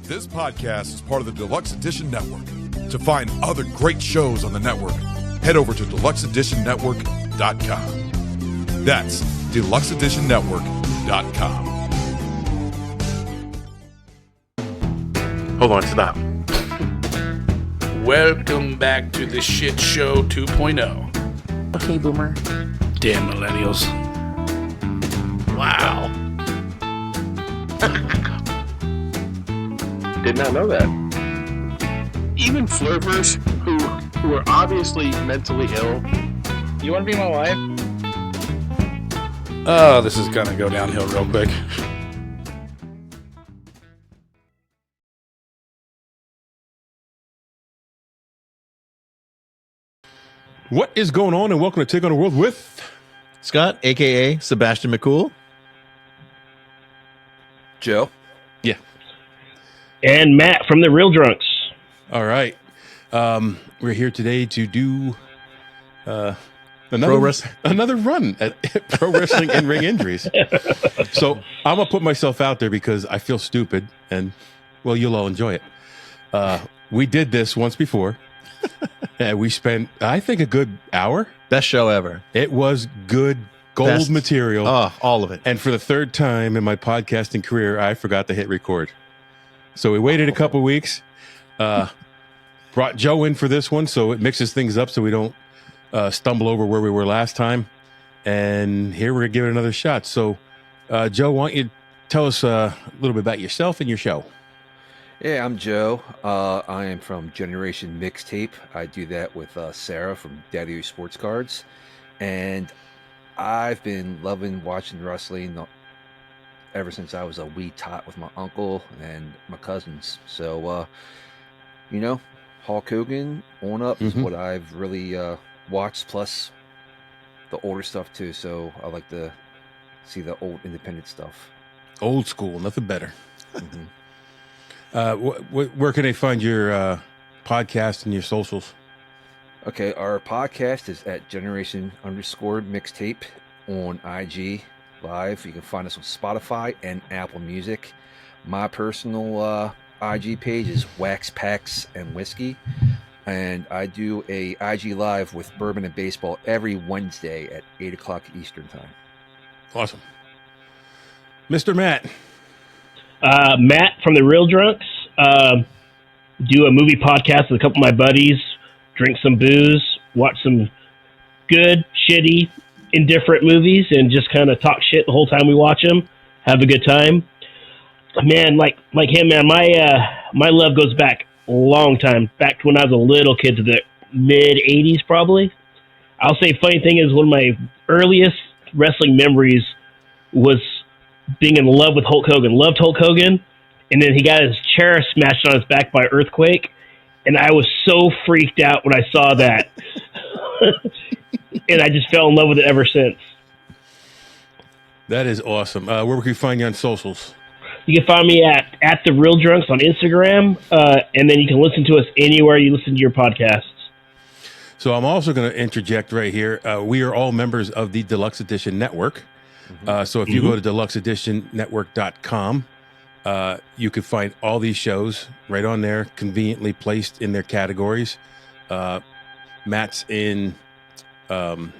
This podcast is part of the Deluxe Edition Network. To find other great shows on the network, head over to deluxeeditionnetwork.com. That's deluxeeditionnetwork.com. Hold on, stop. Welcome back to the Shit Show 2.0. Okay, boomer. Damn millennials. Wow. Did not know that. Even flirters who are obviously mentally ill. You want to be my wife? Oh, this is gonna go downhill real quick. What is going on, and welcome to Take on the World with Scott, a.k.a. Sebastian McKool. Joe. Yeah. And Matt from the Real Drunks. All right. We're here today to do another run at pro wrestling and ring injuries. So I'm going to put myself out there because I feel stupid, and, well, you'll all enjoy it. We did this once before, and we spent, I think, a good hour. Best show ever. It was good gold material. Oh, all of it. And for the third time in my podcasting career, I forgot to hit record. So we waited a couple weeks, brought Joe in for this one, so it mixes things up so we don't stumble over where we were last time. And here we're going to give it another shot. So, Joe, why don't you tell us a little bit about yourself and your show? Yeah, I'm Joe. I am from Generation Mixtape. I do that with Sarah from Daddy Sports Cards. And I've been loving watching wrestling ever since I was a wee tot with my uncle and my cousins. So, Hulk Hogan on up is what I've really watched, plus the older stuff too. So I like to see the old independent stuff. Old school, nothing better. Where can they find your podcast and your socials? Okay, our podcast is at Generation_Mixtape on IG Live. You can find us on Spotify and Apple Music. My personal IG page is Wax Packs and Whiskey, and I do a IG Live with Bourbon and Baseball every Wednesday at 8 o'clock Eastern Time. Awesome. Mr. Matt. Matt from the Real Drunks. Do a movie podcast with a couple of my buddies. Drink some booze, watch some good, shitty, indifferent movies, and just kind of talk shit the whole time we watch them. Have a good time. Man, like him, man, my love goes back a long time. Back to when I was a little kid, to the mid-'80s probably. I'll say funny thing is one of my earliest wrestling memories was being in love with Hulk Hogan. Loved Hulk Hogan, and then he got his chair smashed on his back by earthquake, and I was so freaked out when I saw that. And I just fell in love with it ever since. That is awesome. Where can we find you on socials? You can find me at The Real Drunks on Instagram, and then you can listen to us anywhere you listen to your podcasts. So I'm also going to interject right here. We are all members of the Deluxe Edition Network. So if you go to deluxeeditionnetwork.com, you can find all these shows right on there, conveniently placed in their categories. Matt's in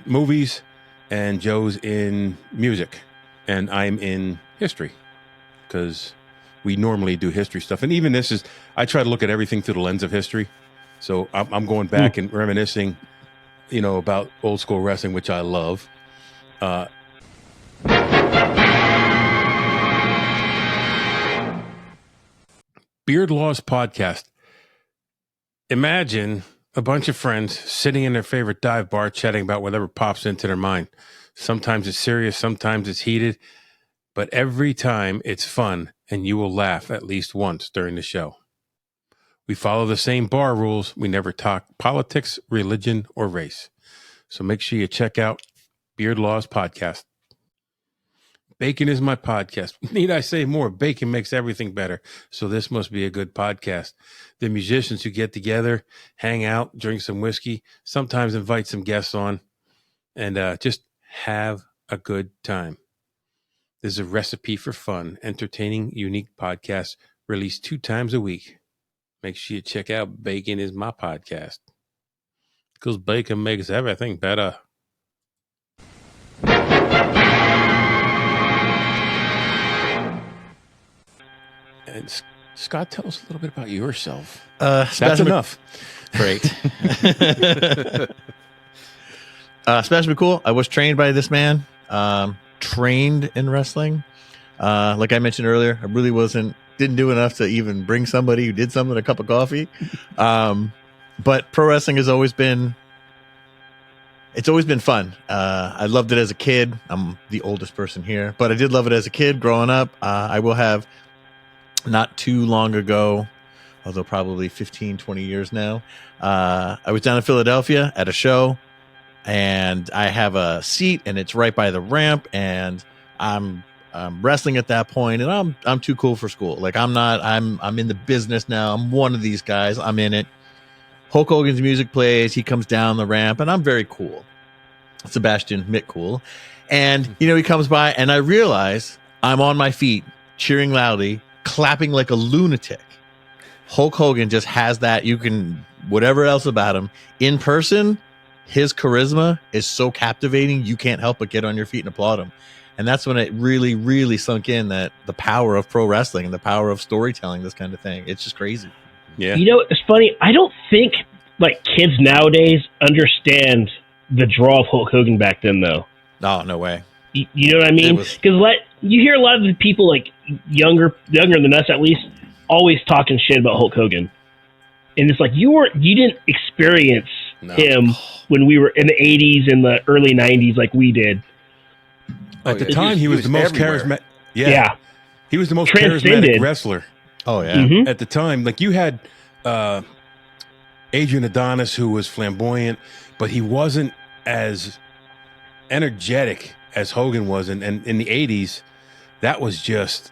movies, and Joe's in music, and I'm in history, because we normally do history stuff. And even this is, I try to look at everything through the lens of history. So I'm going back and reminiscing, about old school wrestling, which I love. Beard Laws Podcast. Imagine a bunch of friends sitting in their favorite dive bar chatting about whatever pops into their mind. Sometimes it's serious, sometimes it's heated, but every time it's fun, and you will laugh at least once during the show. We follow the same bar rules. We never talk politics, religion, or race. So make sure you check out Beard Laws Podcast. Bacon is my podcast. Need I say more? Bacon makes everything better. So this must be a good podcast. The musicians who get together, hang out, drink some whiskey, sometimes invite some guests on, and just have a good time. This is a recipe for fun, entertaining, unique podcast released 2 times a week. Make sure you check out Bacon is My Podcast. Because bacon makes everything better. And Scott, tell us a little bit about yourself. That's enough. Great. Sebastian McKool. I was trained by this man. Trained in wrestling. Like I mentioned earlier, I really didn't do enough to even bring somebody who did something a cup of coffee. But pro wrestling has always been fun. I loved it as a kid. I'm the oldest person here, but I did love it as a kid growing up. I will have not too long ago, although probably 15, 20 years now. I was down in Philadelphia at a show, and I have a seat, and it's right by the ramp, and I'm wrestling at that point, and I'm too cool for school. Like I'm in the business now. I'm one of these guys. I'm in it. Hulk Hogan's music plays. He comes down the ramp, and I'm very cool. Sebastian McKool. And, he comes by, and I realize I'm on my feet, cheering loudly, clapping like a lunatic. Hulk Hogan just has that. You can, whatever else about him, in person, his charisma is so captivating, you can't help but get on your feet and applaud him. And that's when it really, really sunk in that the power of pro wrestling and the power of storytelling, this kind of thing. It's just crazy. Yeah. It's funny. I don't think kids nowadays understand the draw of Hulk Hogan back then, though. Oh, no way. You know what I mean? Because you hear a lot of the people younger than us at least, always talking shit about Hulk Hogan, and it's like you didn't experience him when we were in the 80s and the early 90s like we did. At the time, he was the most charismatic. Yeah, he was the most charismatic wrestler. Oh yeah. Mm-hmm. At the time, you had Adrian Adonis, who was flamboyant, but he wasn't as energetic as Hogan was. And in the 80s, that was just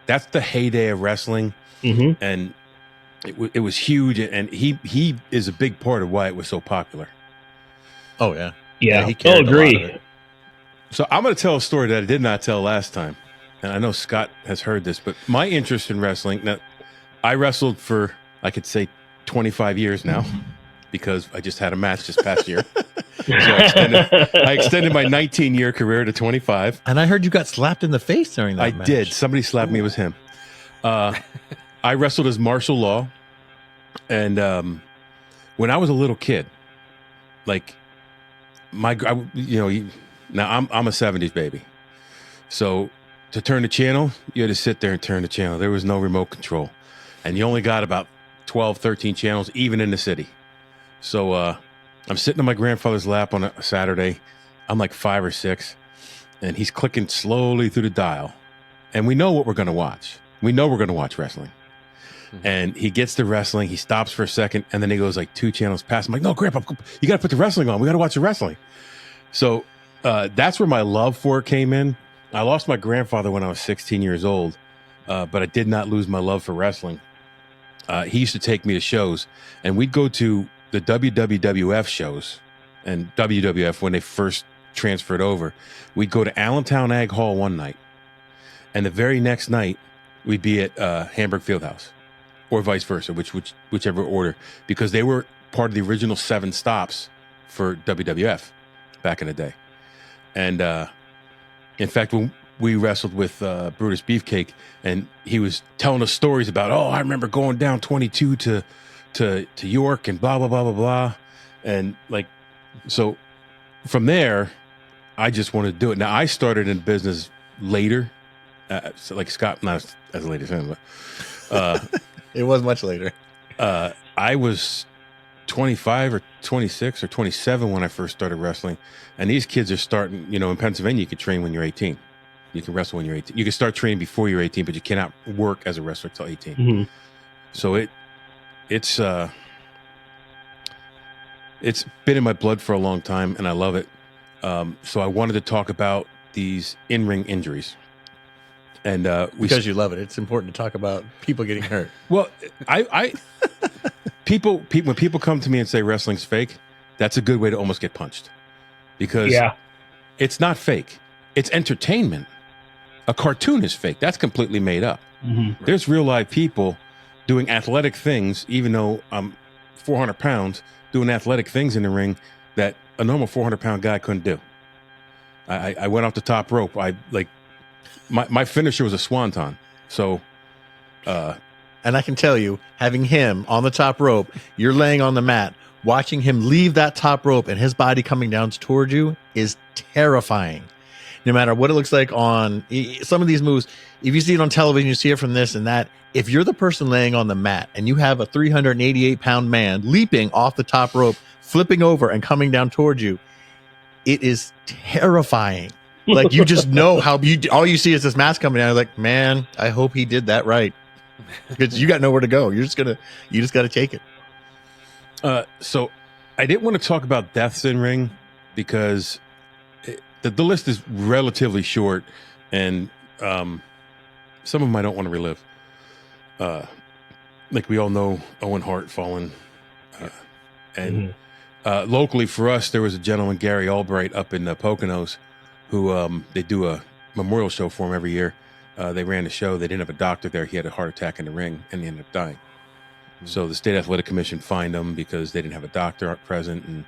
that's the heyday of wrestling. Mm-hmm. And it was huge. And he is a big part of why it was so popular. Oh, yeah. Yeah. He carried a lot of agree. it. So I'm going to tell a story that I did not tell last time. And I know Scott has heard this, but my interest in wrestling, now, I wrestled for, I could say, 25 years now, because I just had a match this past year. So I extended my 19-year career to 25. And I heard you got slapped in the face during that match. I did. Somebody slapped me. It was him. I wrestled as martial law. And when I was a little kid, now I'm a 70s baby. So to turn the channel, you had to sit there and turn the channel. There was no remote control. And you only got about 12, 13 channels, even in the city. So I'm sitting on my grandfather's lap on a Saturday. I'm like 5 or 6. And he's clicking slowly through the dial. And we know what we're going to watch. We know we're going to watch wrestling. Mm-hmm. And he gets to wrestling. He stops for a second. And then he goes 2 channels past. I'm like, no, Grandpa, you got to put the wrestling on. We got to watch the wrestling. So that's where my love for it came in. I lost my grandfather when I was 16 years old, but I did not lose my love for wrestling. He used to take me to shows, and we'd go to the WWF shows and WWF when they first transferred over. We'd go to Allentown Ag Hall one night, and the very next night we'd be at Hamburg Fieldhouse, or vice versa, whichever order, because they were part of the original 7 stops for WWF back in the day. And in fact, when we wrestled with Brutus Beefcake, and he was telling us stories about, I remember going down 22 to York and blah, blah, blah, blah, blah. And so from there, I just wanted to do it. Now, I started in business later, so Scott, not as late as him, but it was much later. I was 25 or 26 or 27 when I first started wrestling. And these kids are starting, in Pennsylvania, you can train when you're 18. You can wrestle when you're 18. You can start training before you're 18, but you cannot work as a wrestler till 18. Mm-hmm. So it's been in my blood for a long time, and I love it. So I wanted to talk about these in-ring injuries. And because you love it, it's important to talk about people getting hurt. Well, when people come to me and say wrestling's fake, that's a good way to almost get punched, because it's not fake. It's entertainment. A cartoon is fake. That's completely made up. Mm-hmm. There's real live people doing athletic things, even though I'm 400 pounds, doing athletic things in the ring that a normal 400-pound guy couldn't do. I went off the top rope. My finisher was a swanton. So, and I can tell you, having him on the top rope, you're laying on the mat, watching him leave that top rope and his body coming down towards you is terrifying. No matter what it looks like on some of these moves, if you see it on television, you see it from this and that. If you're the person laying on the mat and you have a 388-pound man leaping off the top rope, flipping over and coming down towards you, it is terrifying. Like, you just know all you see is this mask coming down. You're like, man, I hope he did that right. Because you got nowhere to go. You just got to take it. So I didn't want to talk about deaths in ring because the list is relatively short, and some of them I don't want to relive. Like we all know, Owen Hart fallen, and locally for us, there was a gentleman, Gary Albright, up in the Poconos, who they do a memorial show for him every year. They ran the show. They didn't have a doctor there. He had a heart attack in the ring, and he ended up dying. So the State Athletic Commission fined him because they didn't have a doctor present, and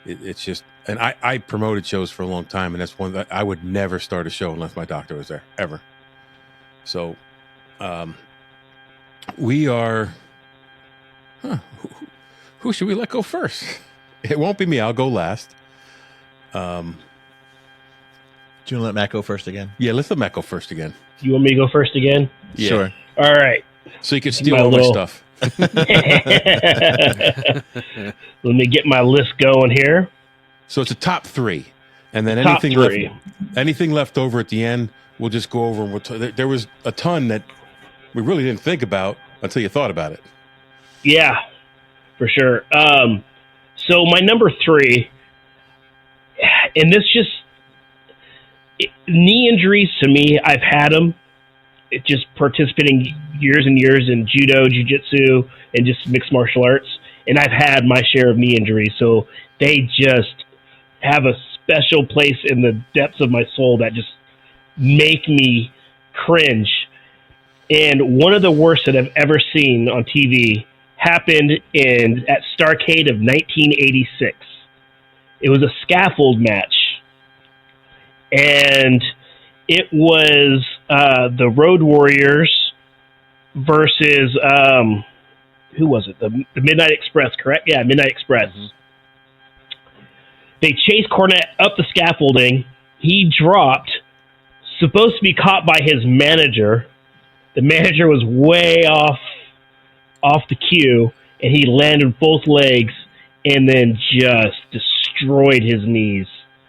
it's just. And I promoted shows for a long time, and that's one that I would never start a show unless my doctor was there, ever. So, we are. Who should we let go first? It won't be me. I'll go last. Do you want to let Matt go first again? Yeah, let's let Matt go first again. You want me to go first again? Yeah. Sure. All right. So you can steal all my stuff. Let me get my list going here. So it's a top three, and then Top anything left over at the end, we'll just go over. And there was a ton that we really didn't think about until you thought about it. Yeah, for sure. So my number 3, and this just knee injuries to me. I've had them. It just participating years and years in judo, jiu-jitsu, and just mixed martial arts, and I've had my share of knee injuries. So they just have a special place in the depths of my soul that just make me cringe. And one of the worst that I've ever seen on TV happened at Starrcade of 1986. It was a scaffold match, and it was the Road Warriors versus who was it? The Midnight Express, correct? Yeah, Midnight Express. Mm-hmm. They chased Cornette up the scaffolding. He dropped, supposed to be caught by his manager. The manager was way off the cue, and he landed both legs and then just destroyed his knees.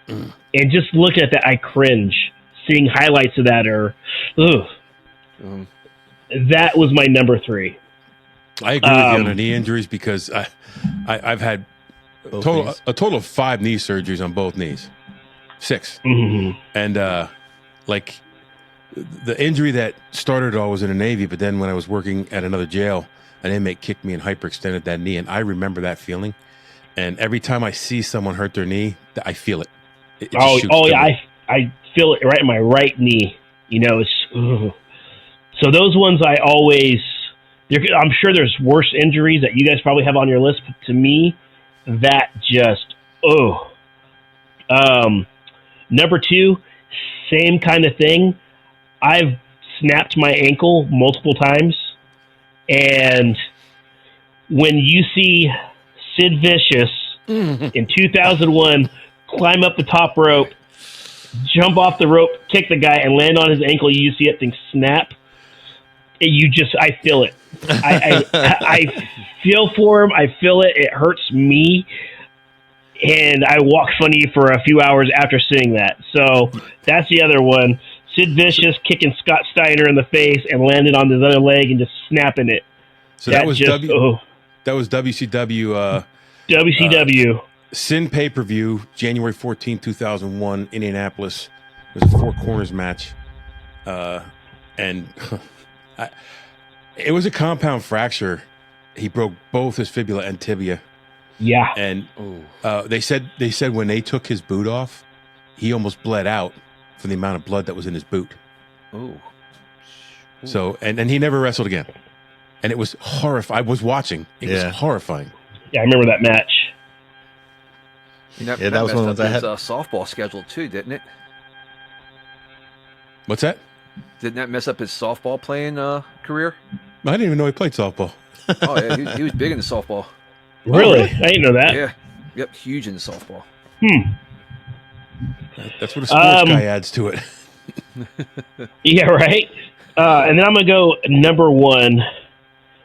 And just looking at that, I cringe. Seeing highlights of that that was my number 3. I agree with you on the knee injuries because I've had a total of 5 knee surgeries on both knees. 6. Mm-hmm. And like the injury that started it all was in the Navy, but then when I was working at another jail, an inmate kicked me and hyperextended that knee, and I remember that feeling. And every time I see someone hurt their knee, I feel it. I feel it right in my right knee. You know, so those ones I always. I'm sure there's worse injuries that you guys probably have on your list, but to me, that just Number 2, same kind of thing. I've snapped my ankle multiple times, and when you see Sid Vicious in 2001 climb up the top rope, jump off the rope, kick the guy, and land on his ankle, you see that thing snap. I feel it. I feel for him. I feel it. It hurts me. And I walk funny for a few hours after seeing that. So that's the other one. Sid Vicious kicking Scott Steiner in the face and landing on his other leg and just snapping it. So that was WCW. WCW. Sin pay-per-view, January 14, 2001, Indianapolis. It was a 4 corners match. And it was a compound fracture. He broke both his fibula and tibia. Yeah. And they said when they took his boot off, he almost bled out from the amount of blood that was in his boot. Ooh. So, and he never wrestled again. And it was horrifying. I was watching. It was horrifying. Yeah, I remember that match. That was one of the ones I had. Softball schedule too, didn't it? What's that? Didn't that mess up his softball playing career? I didn't even know he played softball. Oh yeah, he was big into softball. Really? I didn't know that. Yeah, yep, huge into softball. That's what a sports guy adds to it. Yeah, right. And then I'm gonna go number one.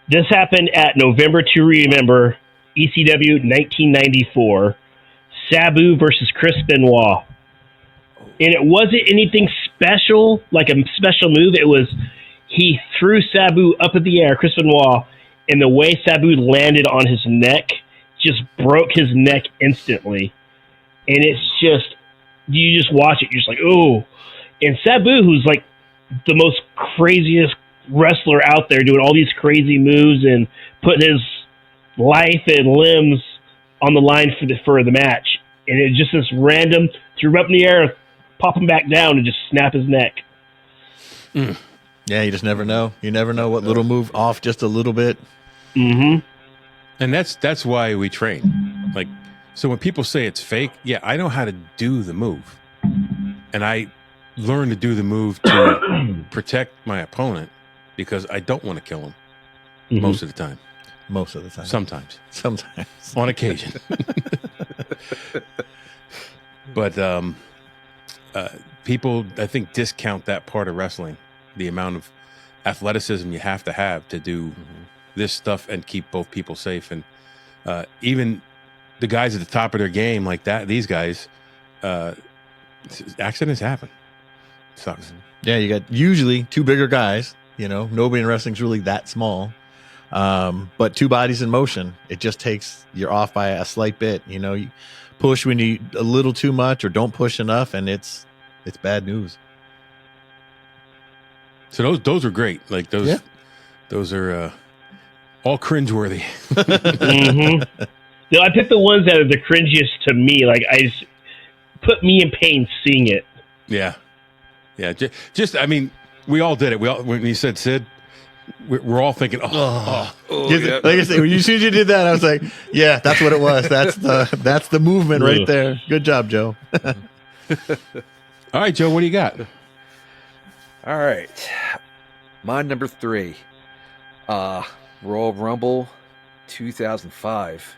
This happened at November to Remember, ECW 1994, Sabu versus Chris Benoit. And it wasn't anything special, like a special move. It was he threw Sabu up in the air, Chris Benoit, and the way Sabu landed on his neck just broke his neck instantly. And it's just, you just watch it, you're just like, ooh. And Sabu, who's like the most craziest wrestler out there, doing all these crazy moves and putting his life and limbs on the line for the match. And it just this random, threw him up in the air, pop him back down, and just snap his neck. Yeah, you just never know. You never know what little move off just a little bit. Mm-hmm. And that's why we train. Like, so when people say it's fake, yeah, I know how to do the move. And I learn to do the move to protect my opponent because I don't want to kill him most of the time. Most of the time. Sometimes. On occasion. But people, I think, discount that part of wrestling, the amount of athleticism you have to do this stuff and keep both people safe. And even the guys at the top of their game like that, these guys, accidents happen. Sucks. Yeah, you got usually two bigger guys. You know, nobody in wrestling's really that small. But two bodies in motion, it just takes, you're off by a slight bit. You know, you push when you a little too much or don't push enough, and it's bad news. So those are great. Like those are all cringe-worthy. No, I picked the ones that are the cringiest to me. Like, I just put me in pain seeing it. Yeah. Just I mean, we all did it. When you said Sid, we're all thinking, like I said, as soon as you did that, I was like, yeah, that's what it was. That's the movement right there. Good job, Joe. All right, Joe, what do you got? All right, my number 3, Royal Rumble 2005.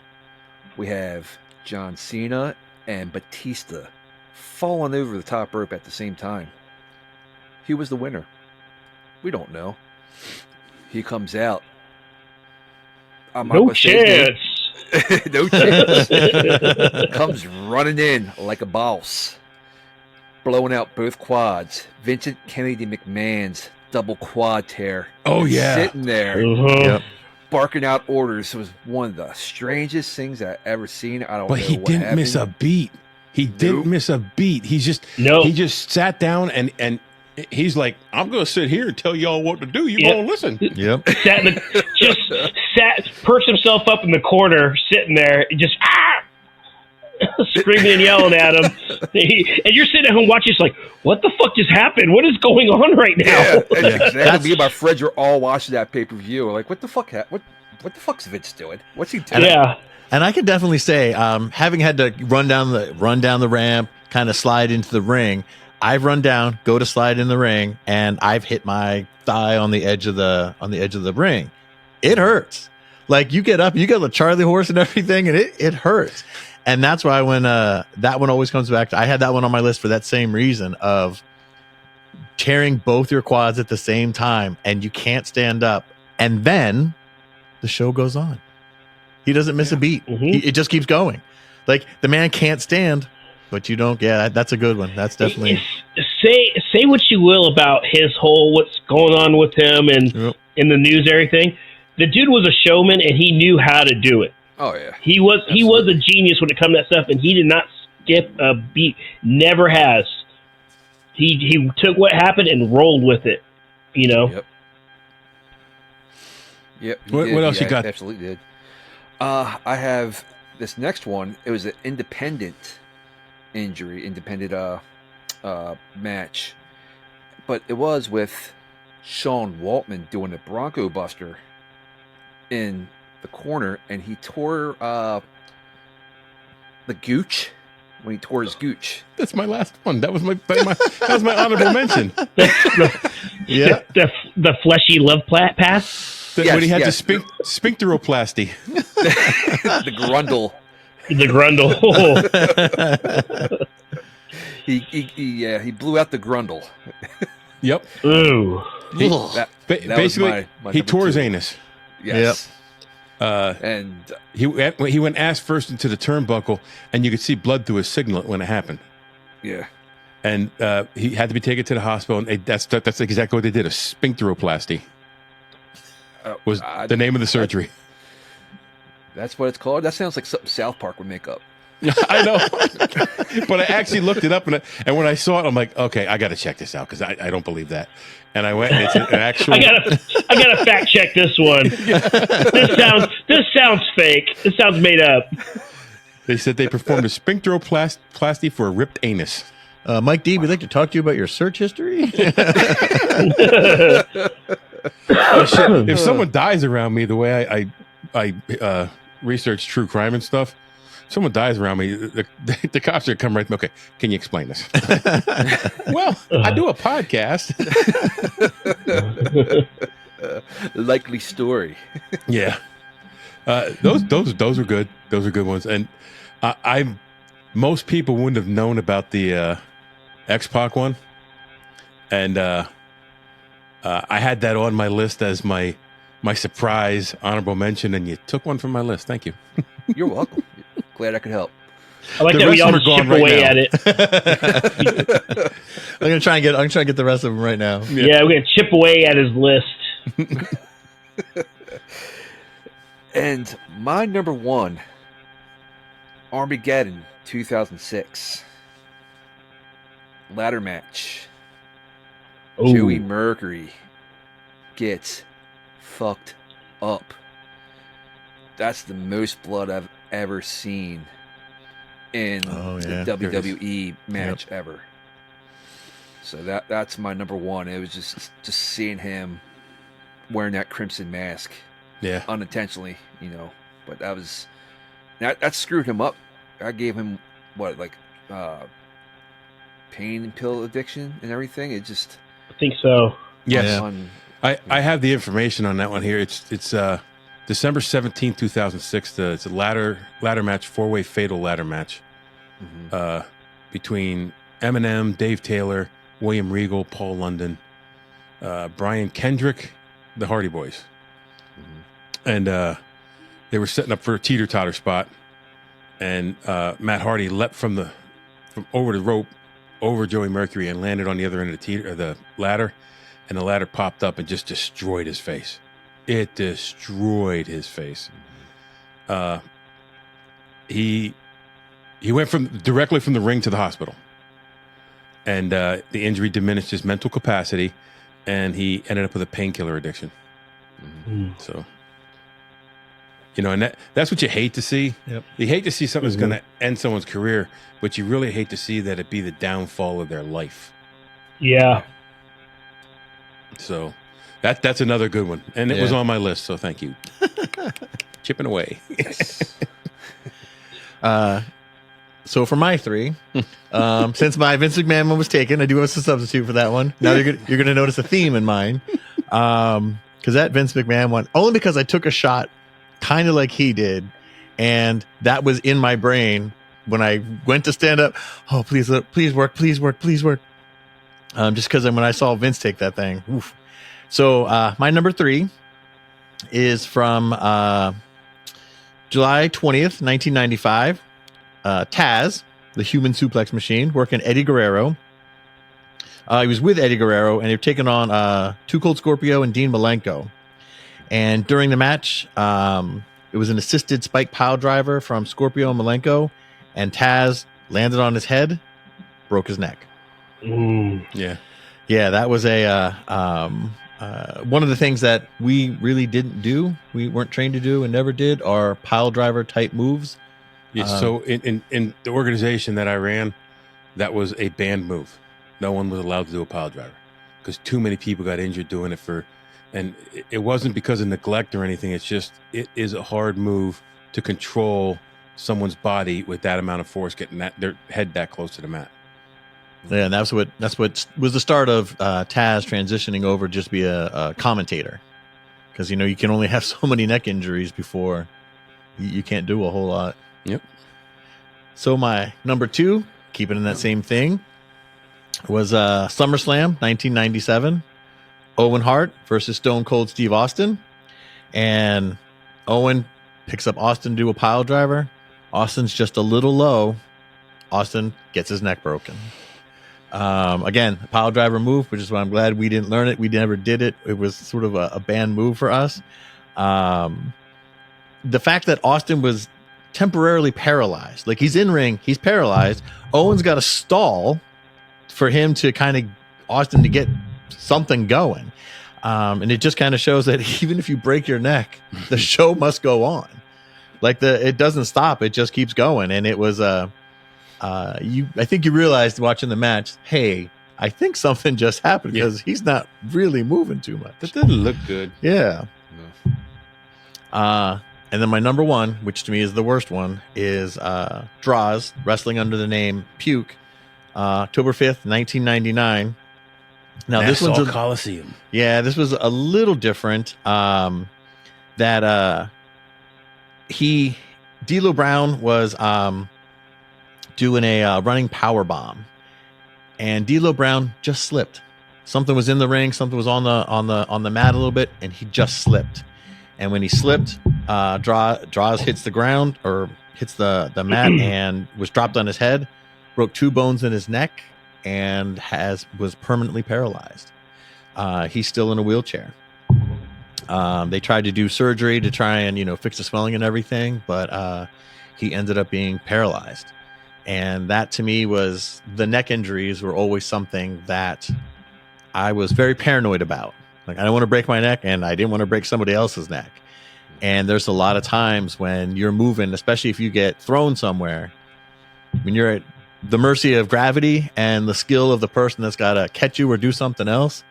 We have John Cena and Batista falling over the top rope at the same time. He was the winner. We don't know. He comes out. No chance. No chance. Comes running in like a boss, blowing out both quads. Vincent Kennedy McMahon's double quad tear. Oh yeah, sitting there, Yep. barking out orders. It was one of the strangest things I've ever seen. I don't know. But he what didn't happened. miss a beat. He didn't miss a beat. He just sat down and he's like, I'm going to sit here and tell y'all what to do. You going to listen. Yep. Perched himself up in the corner, sitting there, just screaming and yelling at him. And you're sitting at home watching, it's like, what the fuck just happened? What is going on right now? Yeah, exactly. Me and my friends were all watching that pay-per-view. We're like, what the fuck? What the fuck's Vince doing? What's he doing? Yeah. And I can definitely say, having had to run down the ramp, kind of slide into the ring, I've run down, go to slide in the ring, and I've hit my thigh on the edge of the ring. It hurts. Like, you get up, you get the Charlie horse and everything, and it hurts. And that's why when that one always comes back, I had that one on my list for that same reason of tearing both your quads at the same time, and you can't stand up, and then the show goes on. He doesn't miss a beat. It just keeps going. Like, the man can't stand, but you don't. Yeah, that's a good one. That's definitely. Say what you will about his whole what's going on with him and in the news and everything. The dude was a showman and he knew how to do it. Oh yeah, he was a genius when it comes to that stuff, and he did not skip a beat. Never has. He took what happened and rolled with it. You know. Yep. What else you got? Absolutely did. I have this next one. It was an independent injury, independent match. but it was with Sean Waltman doing the Bronco Buster in the corner, and he tore the gooch when he tore his gooch. That's my last one. That was my that was my honorable mention. Yeah. The fleshy love pass. When he had the sphincteroplasty. The grundle. The grundle. He blew out the grundle. Yep. Ooh. Basically, he tore his anus. Yes. And he went ass first into the turnbuckle, and you could see blood through his signet when it happened. Yeah. And he had to be taken to the hospital, and that's exactly what they did. A sphincteroplasty was the name of the surgery. That's what it's called. That sounds like something South Park would make up. I know, but I actually looked it up, and when I saw it, I'm like, okay, I got to check this out because I don't believe that. And I went, and it's an actual. I gotta fact check this one. This sounds fake. This sounds made up. They said they performed a sphincteroplasty for a ripped anus. Mike D, we'd like to talk to you about your search history. Oh, shit. If someone dies around me, the way I research true crime and stuff, someone dies around me, the cops are come right to me. Okay, can you explain this? Well, I do a podcast. Likely story. Yeah. Those are good. Those are good ones. And most people wouldn't have known about the X-Pac one. And I had that on my list as my surprise honorable mention, and you took one from my list. Thank you. You're welcome. Glad I could help. I like The that we rest all of them are chip gone right away now. at it. I'm gonna try and get the rest of them right now. Yeah, we're gonna chip away at his list. And my number one, Armageddon 2006. Ladder match. Ooh. Joey Mercury gets fucked up. That's the most blood I've ever seen in the WWE match ever. So that's my number one. It was just seeing him wearing that crimson mask. Yeah. Unintentionally, but that screwed him up. I gave him pain pill addiction and everything. It just, I think so. Yes. Yeah. I have the information on that one here. It's December 17th, 2006. It's a ladder match, 4-way fatal ladder match between Eminem, Dave Taylor, William Regal, Paul London, Brian Kendrick, the Hardy Boys. And they were setting up for a teeter-totter spot, and Matt Hardy leapt from over the rope over Joey Mercury and landed on the other end of the ladder, and the ladder popped up and just destroyed his face. It destroyed his face. He went directly from the ring to the hospital, and the injury diminished his mental capacity, and he ended up with a painkiller addiction. So. And that's what you hate to see. Yep. You hate to see something that's going to end someone's career, but you really hate to see that it be the downfall of their life. Yeah. So that's another good one. And it was on my list, so thank you. Chipping away. So for my three, since my Vince McMahon one was taken, I do have a substitute for that one. Now you're going to notice a theme in mine. Because that Vince McMahon one, only because I took a shot kind of like he did, and that was in my brain when I went to stand up. Oh, please work. Just because when I saw Vince take that thing. Oof. So my number three is from July 20th, 1995. Taz, the human suplex machine, working Eddie Guerrero. He was with Eddie Guerrero, and they've taken on Too Cold Scorpio and Dean Malenko. And during the match, it was an assisted spike pile driver from Scorpio and Malenko, and Taz landed on his head, broke his neck. Yeah, that was one of the things that we really didn't do. We weren't trained to do and never did are pile driver type moves. Yeah, so in the organization that I ran, that was a banned move. No one was allowed to do a pile driver because too many people got injured doing it and it wasn't because of neglect or anything. It's just, it is a hard move to control someone's body with that amount of force, getting their head that close to the mat. Yeah, and that's what was the start of Taz transitioning over just be a commentator, because you can only have so many neck injuries before you can't do a whole lot. Yep. So my number 2, keeping in that same thing, was SummerSlam 1997, Owen Hart versus Stone Cold Steve Austin, and Owen picks up Austin to do a pile driver. Austin's just a little low. Austin gets his neck broken. Again, a pile driver move, which is why I'm glad we didn't learn it. We never did it. It was sort of a banned move for us. The fact that Austin was temporarily paralyzed, like he's in ring, he's paralyzed. Owen's got to stall for him to Austin to get something going. And it just kind of shows that even if you break your neck, the show must go on. Like it doesn't stop. It just keeps going. And it was, I think you realized watching the match, hey, I think something just happened because he's not really moving too much. That didn't look good. Yeah. And then my number 1, which to me is the worst one, is Draws, wrestling under the name Puke, October 5th, 1999. Now this one's Coliseum. Yeah, this was a little different. D'Lo Brown was doing a running power bomb, and D'Lo Brown just slipped. Something was in the ring, something was on the mat a little bit, and he just slipped. And when he slipped, Draws hits the ground or hits the mat and was dropped on his head, broke 2 bones in his neck, and was permanently paralyzed. He's still in a wheelchair. They tried to do surgery to try and fix the swelling and everything, but he ended up being paralyzed. And that to me was, the neck injuries were always something that I was very paranoid about. Like, I don't want to break my neck, and I didn't want to break somebody else's neck. And there's a lot of times when you're moving, especially if you get thrown somewhere, when you're at the mercy of gravity and the skill of the person that's got to catch you or do something else,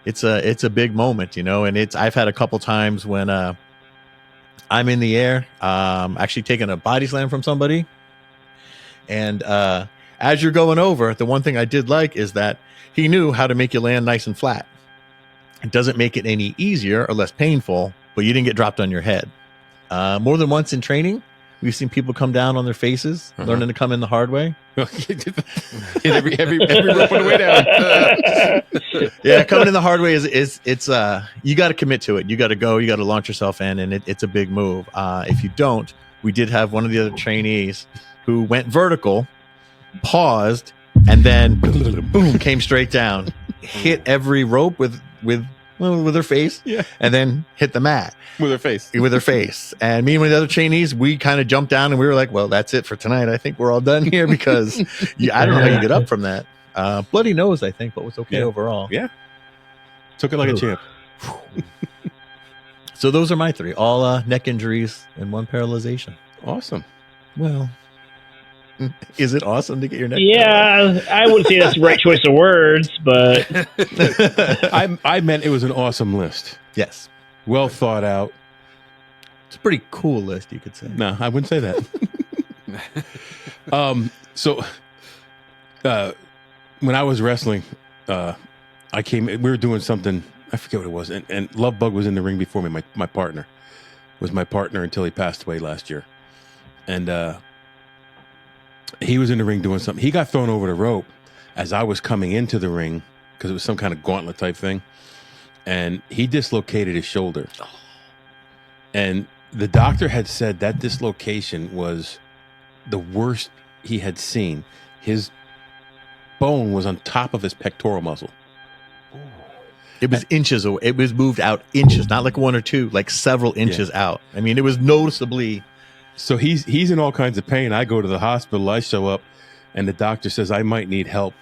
it's a big moment, and I've had a couple times when I'm in the air, actually taking a body slam from somebody. And as you're going over, the one thing I did like is that he knew how to make you land nice and flat. It doesn't make it any easier or less painful, but you didn't get dropped on your head. More than once in training, we've seen people come down on their faces, learning to come in the hard way. every rope on the way down. Yeah, coming in the hard way is you got to commit to it. You got to go. You got to launch yourself in, and it's a big move. If you don't, we did have one of the other trainees who went vertical, paused, and then boom, came straight down, hit every rope with her face, and then hit the mat With her face. And me and one of the other trainees, we kind of jumped down and we were like, well, that's it for tonight. I think we're all done here, because I don't know how you get up from that. Bloody nose, I think, but was okay overall. Yeah. Took it like a champ. So those are my 3, all neck injuries and 1 paralyzation. Awesome. Well, is it awesome to get your neck? Yeah, I wouldn't say that's the right choice of words, but I meant it was an awesome list. Yes. Well thought out. It's a pretty cool list, you could say. No, I wouldn't say that. When I was wrestling, we were doing something, I forget what it was, and Love Bug was in the ring before me. My partner was my partner until he passed away last year. And he was in the ring doing something. He got thrown over the rope as I was coming into the ring, because it was some kind of gauntlet type thing. And he dislocated his shoulder. And the doctor had said that dislocation was the worst he had seen. His bone was on top of his pectoral muscle. It was inches away. It was moved out inches, not like 1 or 2, like several inches out. I mean, it was noticeably. So he's in all kinds of pain. I go to the hospital. I show up, and the doctor says I might need help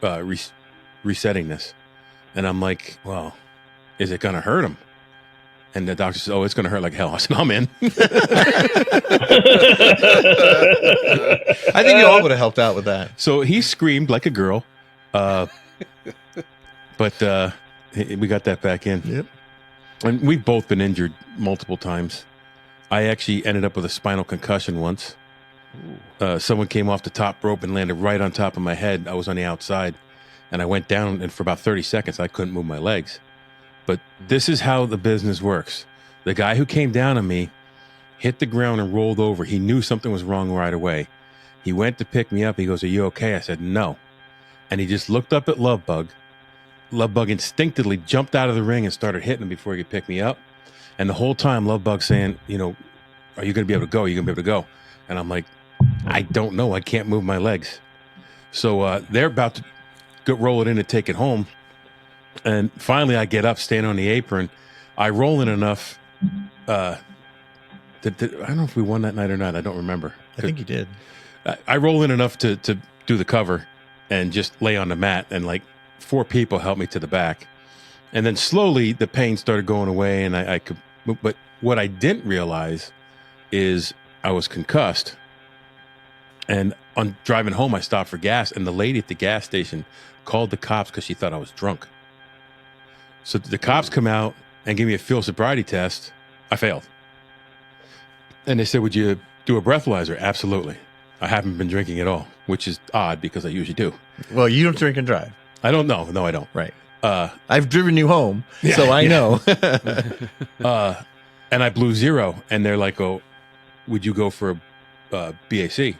resetting this. And I'm like, well, is it going to hurt him? And the doctor says, oh, it's going to hurt like hell. I said, I'm in. I think you all would have helped out with that. So he screamed like a girl, But we got that back in. Yep. And we've both been injured multiple times. I actually ended up with a spinal concussion once. Someone came off the top rope and landed right on top of my head. I was on the outside, and I went down, and for about 30 seconds, I couldn't move my legs. But this is how the business works. The guy who came down on me hit the ground and rolled over. He knew something was wrong right away. He went to pick me up. He goes, "Are you okay?" I said, "No." And he just looked up at Lovebug. Lovebug instinctively jumped out of the ring and started hitting him before he could pick me up. And the whole time, Lovebug saying, "You know, are you going to be able to go? Are you going to be able to go?" And I'm like, "I don't know. I can't move my legs." So they're about to roll it in and take it home. And finally, I get up, stand on the apron. I roll in enough. I don't know if we won that night or not. I don't remember. I think you did. I roll in enough to do the cover and just lay on the mat, and like 4 people helped me to the back. And then slowly the pain started going away, and I could. But what I didn't realize is I was concussed. And on driving home, I stopped for gas, and the lady at the gas station called the cops because she thought I was drunk. So the cops come out and give me a field sobriety test. I failed. And they said, "Would you do a breathalyzer?" Absolutely. I haven't been drinking at all, which is odd because I usually do. Well, you don't drink and drive. I don't know. No, I don't. Right. I've driven you home, so I know. And I blew 0, and they're like, "Oh, would you go for a BAC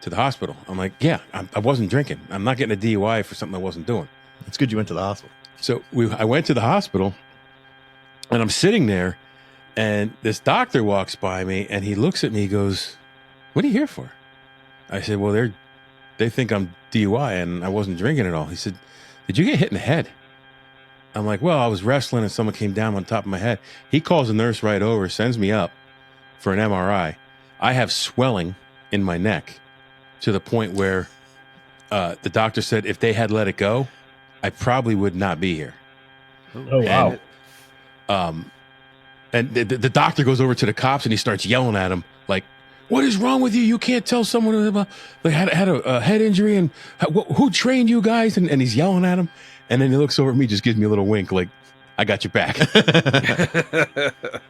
to the hospital?" I'm like, "Yeah, I wasn't drinking. I'm not getting a DUI for something I wasn't doing." It's good you went to the hospital. So I went to the hospital, and I'm sitting there, and this doctor walks by me, and he looks at me. He goes, "What are you here for?" I said, "Well, they think I'm DUI, and I wasn't drinking at all." He said, "Did you get hit in the head?" I'm like, "Well, I was wrestling, and someone came down on top of my head." He calls the nurse right over, sends me up for an MRI. I have swelling in my neck to the point where the doctor said if they had let it go, I probably would not be here. Oh, wow. And the doctor goes over to the cops and he starts yelling at him like, "What is wrong with you? You can't tell someone they had a head injury, and who trained you guys?" And he's yelling at him. And then he looks over at me, just gives me a little wink like, "I got your back."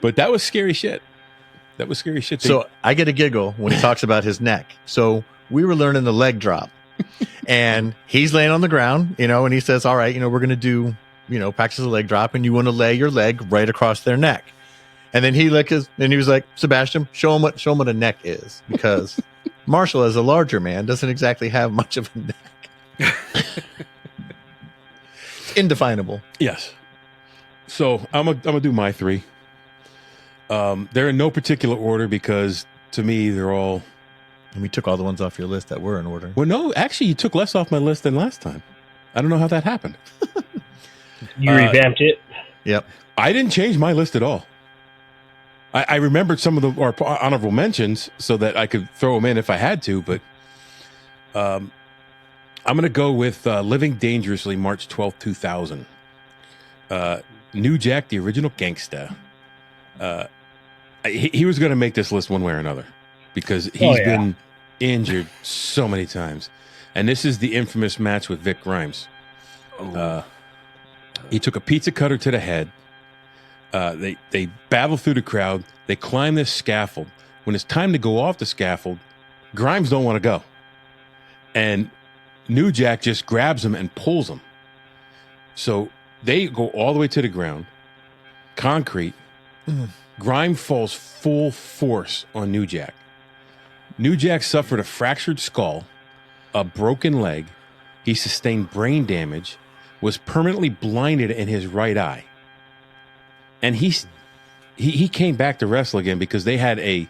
But that was scary shit. That was scary shit. So I get a giggle when he talks about his neck. So we were learning the leg drop, and he's laying on the ground, and he says, "All right, we're going to do, practice the leg drop, and you want to lay your leg right across their neck." And then he was like, "Sebastian, show him what a neck is," because Marshall, as a larger man, doesn't exactly have much of a neck. Indefinable. Yes. So I'm gonna do my 3. They're in no particular order because to me they're all. And we took all the ones off your list that were in order. Well, no, actually, you took less off my list than last time. I don't know how that happened. You revamped it? Yep. I didn't change my list at all. I remembered some of our honorable mentions so that I could throw them in if I had to, but I'm going to go with Living Dangerously, March 12th, 2000. New Jack, the original gangsta. He was going to make this list one way or another because he's been injured so many times. And this is the infamous match with Vic Grimes. He took a pizza cutter to the head. They battle through the crowd. They climb this scaffold. When it's time to go off the scaffold, Grimes don't want to go. And New Jack just grabs him and pulls him. So they go all the way to the ground. Concrete. Grimes falls full force on New Jack. New Jack suffered a fractured skull, a broken leg. He sustained brain damage, was permanently blinded in his right eye. And he came back to wrestle again because they had a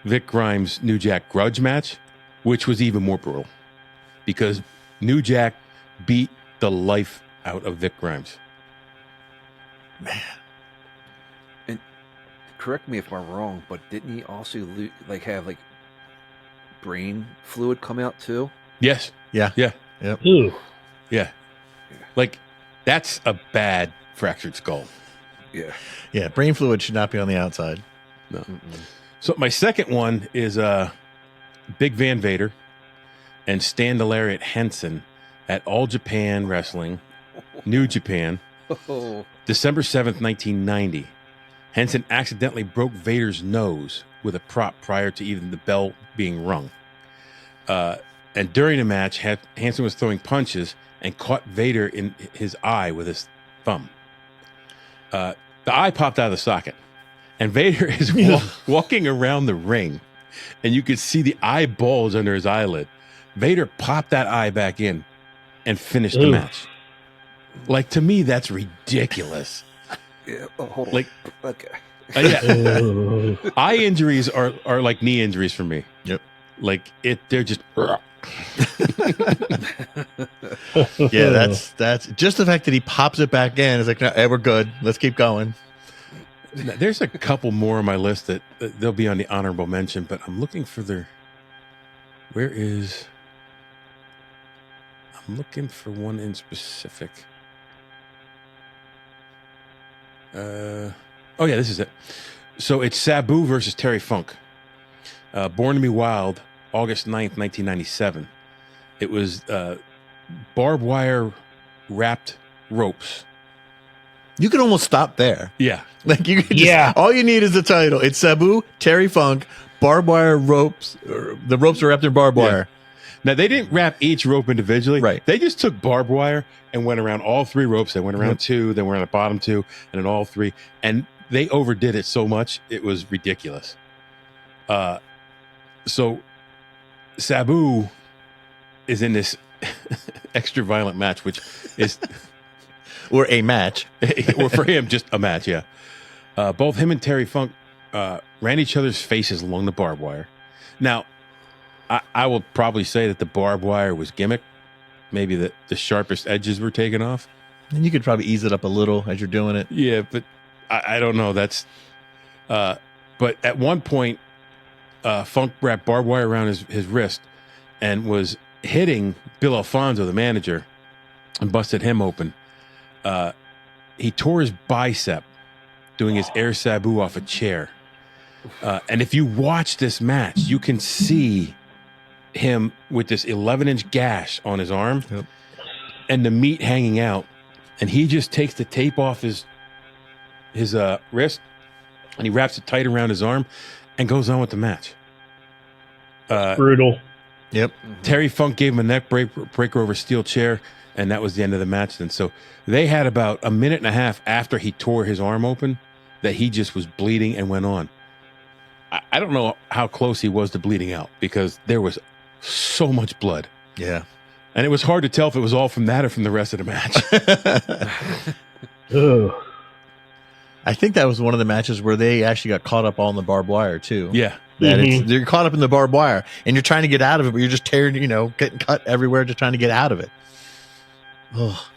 Vic Grimes New Jack grudge match, which was even more brutal because New Jack beat the life out of Vic Grimes. Man. And correct me if I'm wrong, but didn't he also have brain fluid come out too? Yes. Yeah. Yeah. Yep. Ooh. Yeah. Like that's a bad fractured skull. Yeah. Yeah. Brain fluid should not be on the outside. No. So my second one is Big Van Vader and Stan the Lariat Henson at All Japan Wrestling New Japan, Oh, December 7th, 1990. Henson accidentally broke Vader's nose with a prop prior to even the bell being rung. And during the match, Hanson was throwing punches and caught Vader in his eye with his thumb. The eye popped out of the socket, and Vader is walking around the ring, and you could see the eye bulge under his eyelid. Vader popped that eye back in and finished the match. Like, to me, that's ridiculous. yeah. Oh, hold on. Like, okay. Yeah. Eye injuries are like knee injuries for me. Yep. Like they're just. Yeah, that's just the fact that he pops it back in. It's like, no, hey, we're good. Let's keep going. There's a couple more on my list that they'll be on the honorable mention, but I'm looking for their. Where is? I'm looking for one in specific. Oh yeah, this is it. So it's Sabu versus Terry Funk. Born to Be Wild, August 9th, 1997. It was barbed wire wrapped ropes. You could almost stop there. Yeah. Like you could just, all you need is the title. It's Sabu, Terry Funk, barbed wire ropes. The ropes are wrapped in barbed wire. Now, they didn't wrap each rope individually. Right. They just took barbed wire and went around all three ropes. They went around two, then went on the bottom two, and then all three. And they overdid it so much, it was ridiculous. So Sabu is in this extra violent match, which is... or a match. Or for him, just a match, yeah. Both him and Terry Funk ran each other's faces along the barbed wire. Now, I will probably say that the barbed wire was gimmick. Maybe the sharpest edges were taken off. And you could probably ease it up a little as you're doing it. Yeah, but I don't know. That's but at one point, Funk wrapped barbed wire around his wrist and was hitting Bill Alfonso, the manager, and busted him open. He tore his bicep doing his air Sabu off a chair. And if you watch this match, you can see him with this 11-inch gash on his arm and the meat hanging out. And he just takes the tape off his wrist and he wraps it tight around his arm and goes on with the match. Brutal. Yep. Terry Funk gave him a neck breaker over a steel chair, and that was the end of the match. And so they had about a minute and a half after he tore his arm open that he just was bleeding and went on. I don't know how close he was to bleeding out because there was so much blood. Yeah. And it was hard to tell if it was all from that or from the rest of the match. I think that was one of the matches where they actually got caught up all in the barbed wire too. Yeah. That they're caught up in the barbed wire and you're trying to get out of it, but you're just tearing, getting cut everywhere, just trying to get out of it. Oh.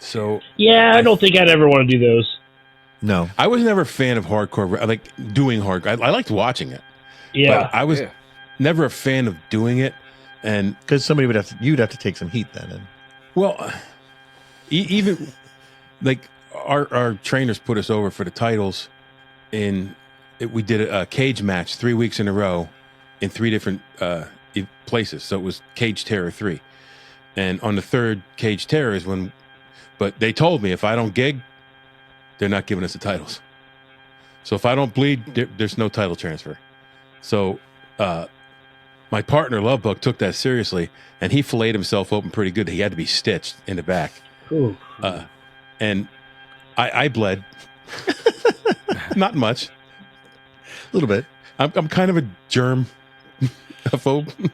So yeah, I don't think I'd ever want to do those. No. I was never a fan of hardcore, like doing hardcore. I liked watching it. Yeah. But I was never a fan of doing it. And because somebody you'd have to take some heat then. And well, even like our trainers put us over for the titles we did a cage match 3 weeks in a row in 3 different places. So it was Cage Terror 3. And on the third Cage Terror is but they told me if I don't gig, they're not giving us the titles. So if I don't bleed, there's no title transfer. So my partner, Lovebug, took that seriously, and he filleted himself open pretty good. He had to be stitched in the back. Ooh. And I bled. Not much. A little bit. I'm kind of a germ-phobe.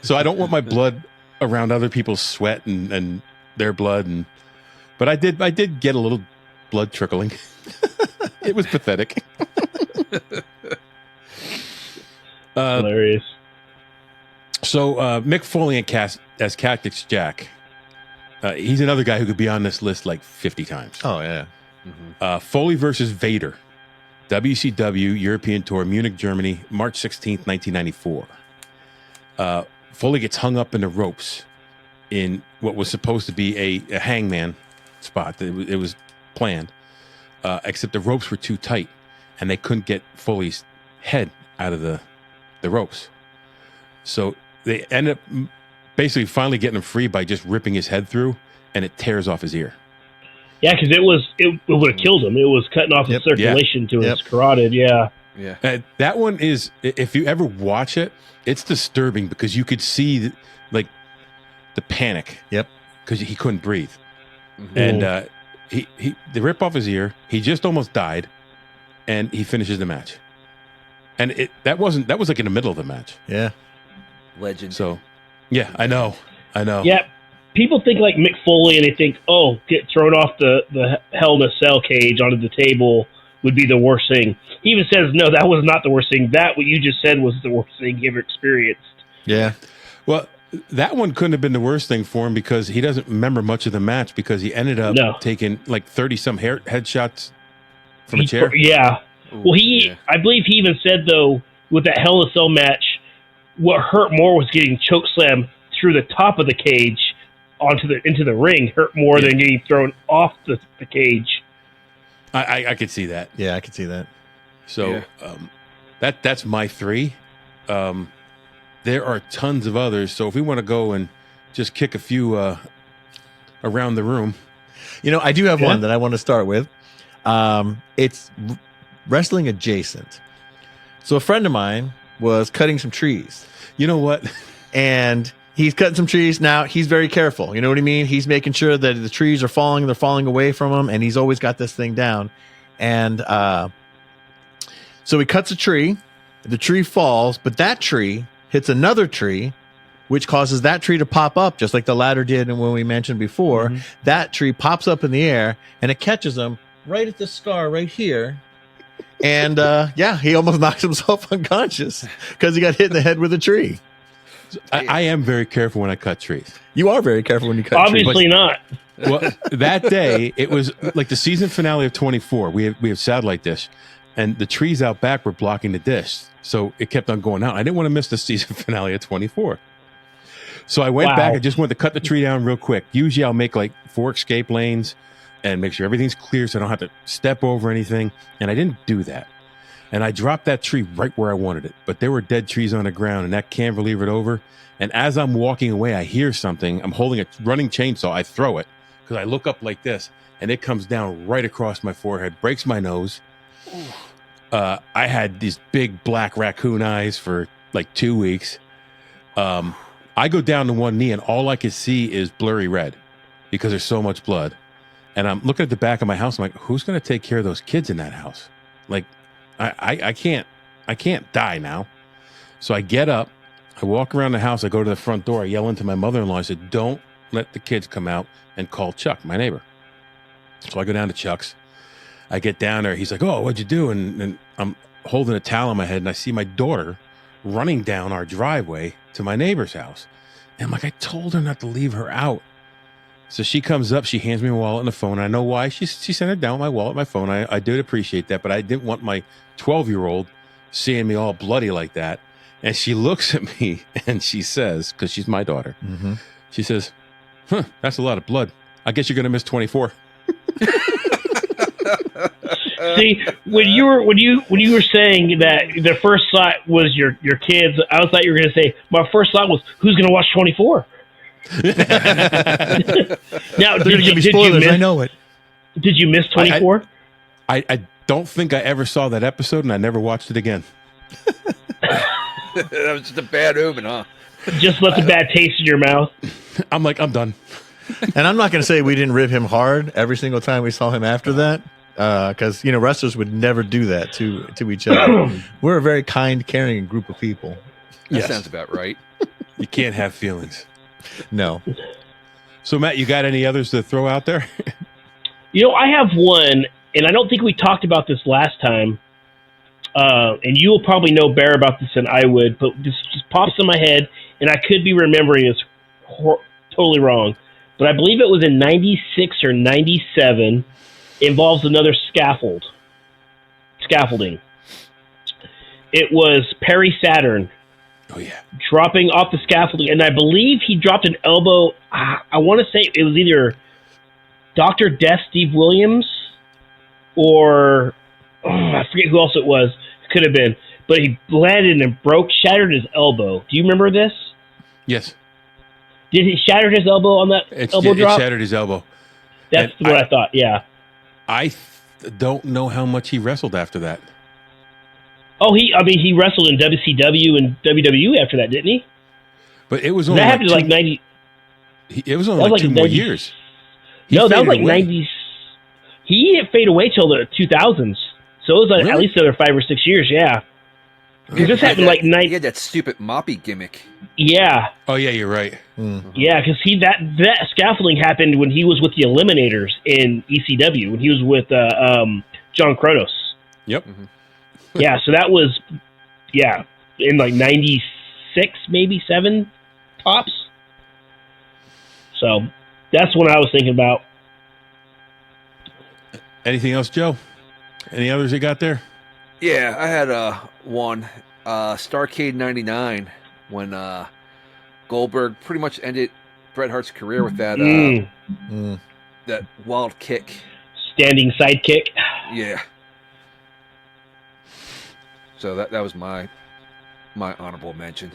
So I don't want my blood around other people's sweat and their blood. But I did get a little blood trickling. It was pathetic. Hilarious. So Mick Foley as Cactus Jack. He's another guy who could be on this list like 50 times. Oh, yeah. Mm-hmm. Foley versus Vader. WCW European Tour, Munich, Germany, March 16th, 1994. Foley gets hung up in the ropes in what was supposed to be a hangman spot. It was planned, except the ropes were too tight, and they couldn't get Foley's head out of the ropes. So they end up basically finally getting him free by just ripping his head through, and it tears off his ear. Yeah, because it would have killed him. It was cutting off his circulation to his carotid. Yeah. Yeah. That one is, if you ever watch it, it's disturbing because you could see like the panic. Yep. Because he couldn't breathe. Mm-hmm. And they rip off his ear. He just almost died, and he finishes the match. And that was like in the middle of the match. Yeah. Legend. So, yeah, I know. Yeah. People think like Mick Foley, and they think, oh, get thrown off the Hell in a Cell cage onto the table would be the worst thing. He even says, no, that was not the worst thing. That, what you just said, was the worst thing he ever experienced. Yeah. Well, that one couldn't have been the worst thing for him because he doesn't remember much of the match because he ended up taking like 30-some headshots from a chair. Yeah. Well, I believe he even said, though, with that Hell in a Cell match, what hurt more was getting chokeslammed through the top of the cage into the ring. Hurt more than getting thrown off the cage. I could see that. Yeah, I could see that. So that's my 3. There are tons of others. So if we want to go and just kick a few around the room. I do have one that I want to start with. It's wrestling adjacent. So a friend of mine was cutting some trees. You know what? And he's cutting some trees. Now, he's very careful. You know what I mean? He's making sure that the trees are falling. They're falling away from him. And he's always got this thing down. And so he cuts a tree. The tree falls. But that tree hits another tree, which causes that tree to pop up, just like the ladder did and when we mentioned before. Mm-hmm. That tree pops up in the air, and it catches him right at the scar right here. And, he almost knocks himself unconscious because he got hit in the head with a tree. I am very careful when I cut trees. You are very careful when you cut trees. Obviously not. Well, that day, it was like the season finale of 24. We have satellite dish, and the trees out back were blocking the dish. So it kept on going out. I didn't want to miss the season finale of 24. So I went back. I just wanted to cut the tree down real quick. Usually I'll make like 4 escape lanes and make sure everything's clear so I don't have to step over anything. And I didn't do that. And I dropped that tree right where I wanted it. But there were dead trees on the ground, and that cantilevered over. And as I'm walking away, I hear something. I'm holding a running chainsaw. I throw it because I look up like this, and it comes down right across my forehead, breaks my nose. I had these big black raccoon eyes for like 2 weeks. I go down to one knee, and all I can see is blurry red because there's so much blood. And I'm looking at the back of my house. I'm like, who's going to take care of those kids in that house? Like, I can't die now. So I get up, I walk around the house, I go to the front door, I yell into my mother-in-law. I said, don't let the kids come out, and call Chuck, my neighbor. So I go down to Chuck's. I get down there. He's like, oh, what'd you do? And I'm holding a towel on my head, and I see my daughter running down our driveway to my neighbor's house. And I'm like, I told her not to leave her out. So she comes up, she hands me my wallet and the phone. I know why. She sent her down my wallet, my phone. I did appreciate that, but I didn't want my 12-year-old seeing me all bloody like that. And she looks at me and she says, because she's my daughter, she says, that's a lot of blood. I guess you're going to miss 24. See, when you were saying that the first thought was your kids, I thought you were going to say, my first thought was, who's going to watch 24? Now, did you miss? I know it. Did you miss 24? I don't think I ever saw that episode, and I never watched it again. That was just a bad omen, huh? Just left a bad taste in your mouth. I'm like, I'm done. And I'm not going to say we didn't rib him hard every single time we saw him after that, because wrestlers would never do that to each other. We're a very kind, caring group of people. That sounds about right. You can't have feelings. No. So, Matt, you got any others to throw out there? I have one, and I don't think we talked about this last time. And you will probably know better about this than I would, but this just pops in my head, and I could be remembering this totally wrong. But I believe it was in 96 or 97. It involves another scaffolding. It was Perry Saturn. Oh, yeah. Dropping off the scaffolding, and I believe he dropped an elbow. I want to say it was either Dr. Death Steve Williams or I forget who else it was. It could have been. But he landed and shattered his elbow. Do you remember this? Yes. Did he shatter his elbow on that elbow drop? It shattered his elbow. That's And what I thought. Yeah. I don't know how much he wrestled after that. Oh, he wrestled in WCW and WWE after that, didn't he? But it was only That happened like 90. It was only that was like like 2 more 90 years. No, that was like faded away. 90s. He didn't fade away till the 2000s. So it was like Really? at least another 5 or 6 years. Yeah. Because this happened like He had that stupid moppy gimmick. Yeah. Oh yeah, you're right. Yeah, because that scaffolding happened when he was with the Eliminators in ECW, when he was with John Kronos. Yep. Yeah, so that was, in like 96, maybe 7 tops. So that's what I was thinking about. Anything else, Joe? Any others you got there? Yeah, I had one. Starrcade 99, when Goldberg pretty much ended Bret Hart's career with that that wild kick. Standing sidekick. Yeah. So that was my honorable mention.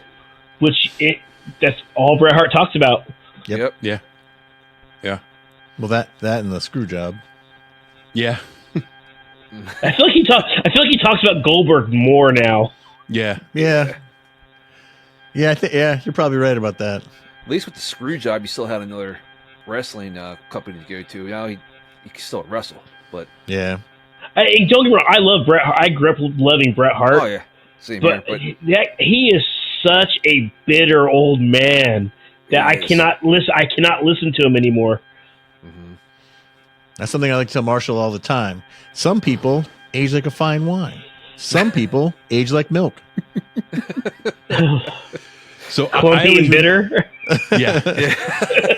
That's all Bret Hart talks about. Yep. Yeah. Well, that and the screw job. Yeah. I feel like he talks about Goldberg more now. Yeah. Yeah. Yeah, you're probably right about that. At least with the screw job, you still had another wrestling company to go to. Now you can still wrestle, but Yeah. And don't get me wrong, I love Bret Hart. I grew up loving Bret Hart. oh yeah, same But, here. But he is such a bitter old man that I He is. cannot listen to him anymore. That's something I like to tell Marshall all the time. Some people age like a fine wine. Some people age like milk. So Clumpy always- and bitter. Yeah.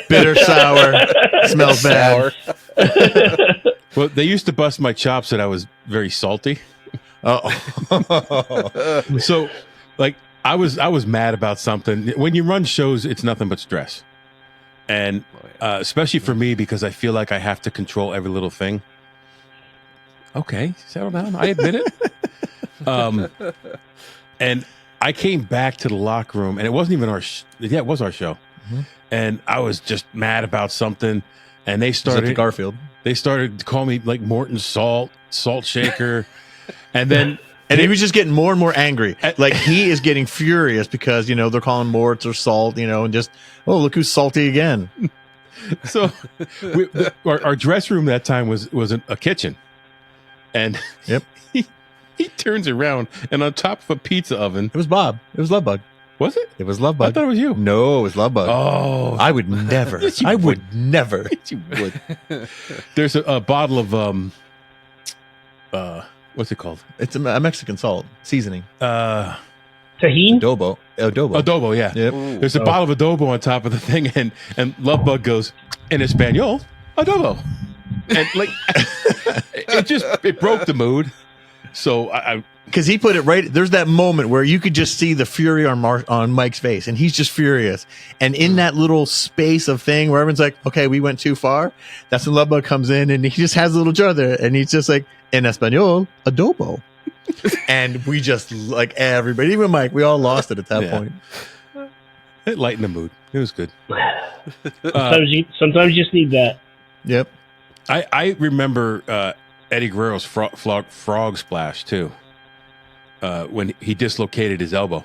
Bitter, sour, smells bad. Well, they used to bust my chops that I was very salty. Oh. So, like, I was mad about something. When you run shows, it's nothing but stress, and especially for me because I feel like I have to control every little thing. Okay, settle down. I admit it. And I came back to the locker room, and it wasn't even our. It was our show, and I was just mad about something. And they Is that started the Garfield? They started to call me like Morton Salt Shaker, and then. And he was just getting more and more angry. Like he is getting furious because, they're calling Morts or Salt, and just, oh, look who's salty again. So our dress room that time was a kitchen. And Yep. he turns around and on top of a pizza oven. It was Bob. It was Lovebug. Was it? It was Lovebug. I thought it was you. No, it was Lovebug. Oh. I would never. Yes, you I would. would never. You would. There's a bottle of what's it called? It's a Mexican salt seasoning. Tahine? Adobo. Adobo, yeah. Yep. There's a bottle of adobo on top of the thing, and Lovebug goes, in Espanol, adobo. And like it broke the mood. So I Because he put it right. There's that moment where you could just see the fury on Mike's face, and he's just furious. And in that little space of thing where everyone's like, "Okay, we went too far," that's when Lovebug comes in, and he just has a little jar there, and he's just like, "En español, adobo," and we just like everybody, even Mike, we all lost it at that point. It lightened the mood. It was good. Sometimes you just need that. Yep. I remember Eddie Guerrero's frog splash too. When he dislocated his elbow.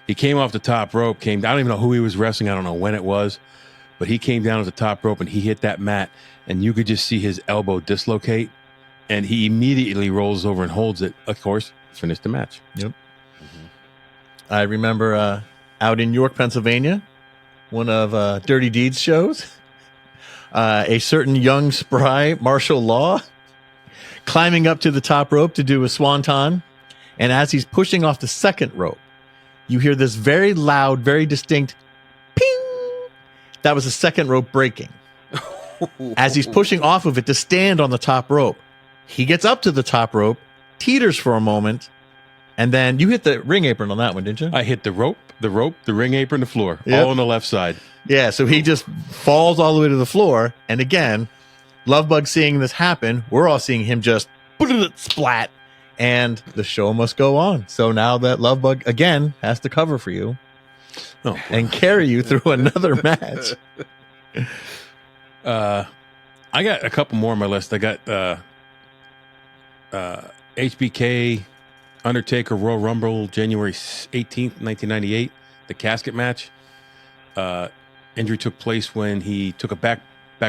He came off the top rope, I don't even know who he was wrestling. I don't know when it was, but he came down at the top rope and he hit that mat and you could just see his elbow dislocate and he immediately rolls over and holds it. Of course, finished the match. Yep. I remember out in York, Pennsylvania, one of Dirty Deeds shows, a certain young, spry martial law climbing up to the top rope to do a swanton. And as he's pushing off the second rope, you hear this very loud, very distinct ping. That was the second rope breaking. As he's pushing off of it to stand on the top rope, he gets up to the top rope, teeters for a moment, and then you hit the ring apron on that one, didn't you? I hit the rope, the ring apron, the floor, Yep. all on the left side. Yeah, so he just falls all the way to the floor. And again, Lovebug seeing this happen, we're all seeing him just splat. And the show must go on. So now that Lovebug again has to cover for you and carry you through another match. I got a couple more on my list. I got HBK, Undertaker, Royal Rumble, January 18th, 1998, the casket match. Injury took place when he took a back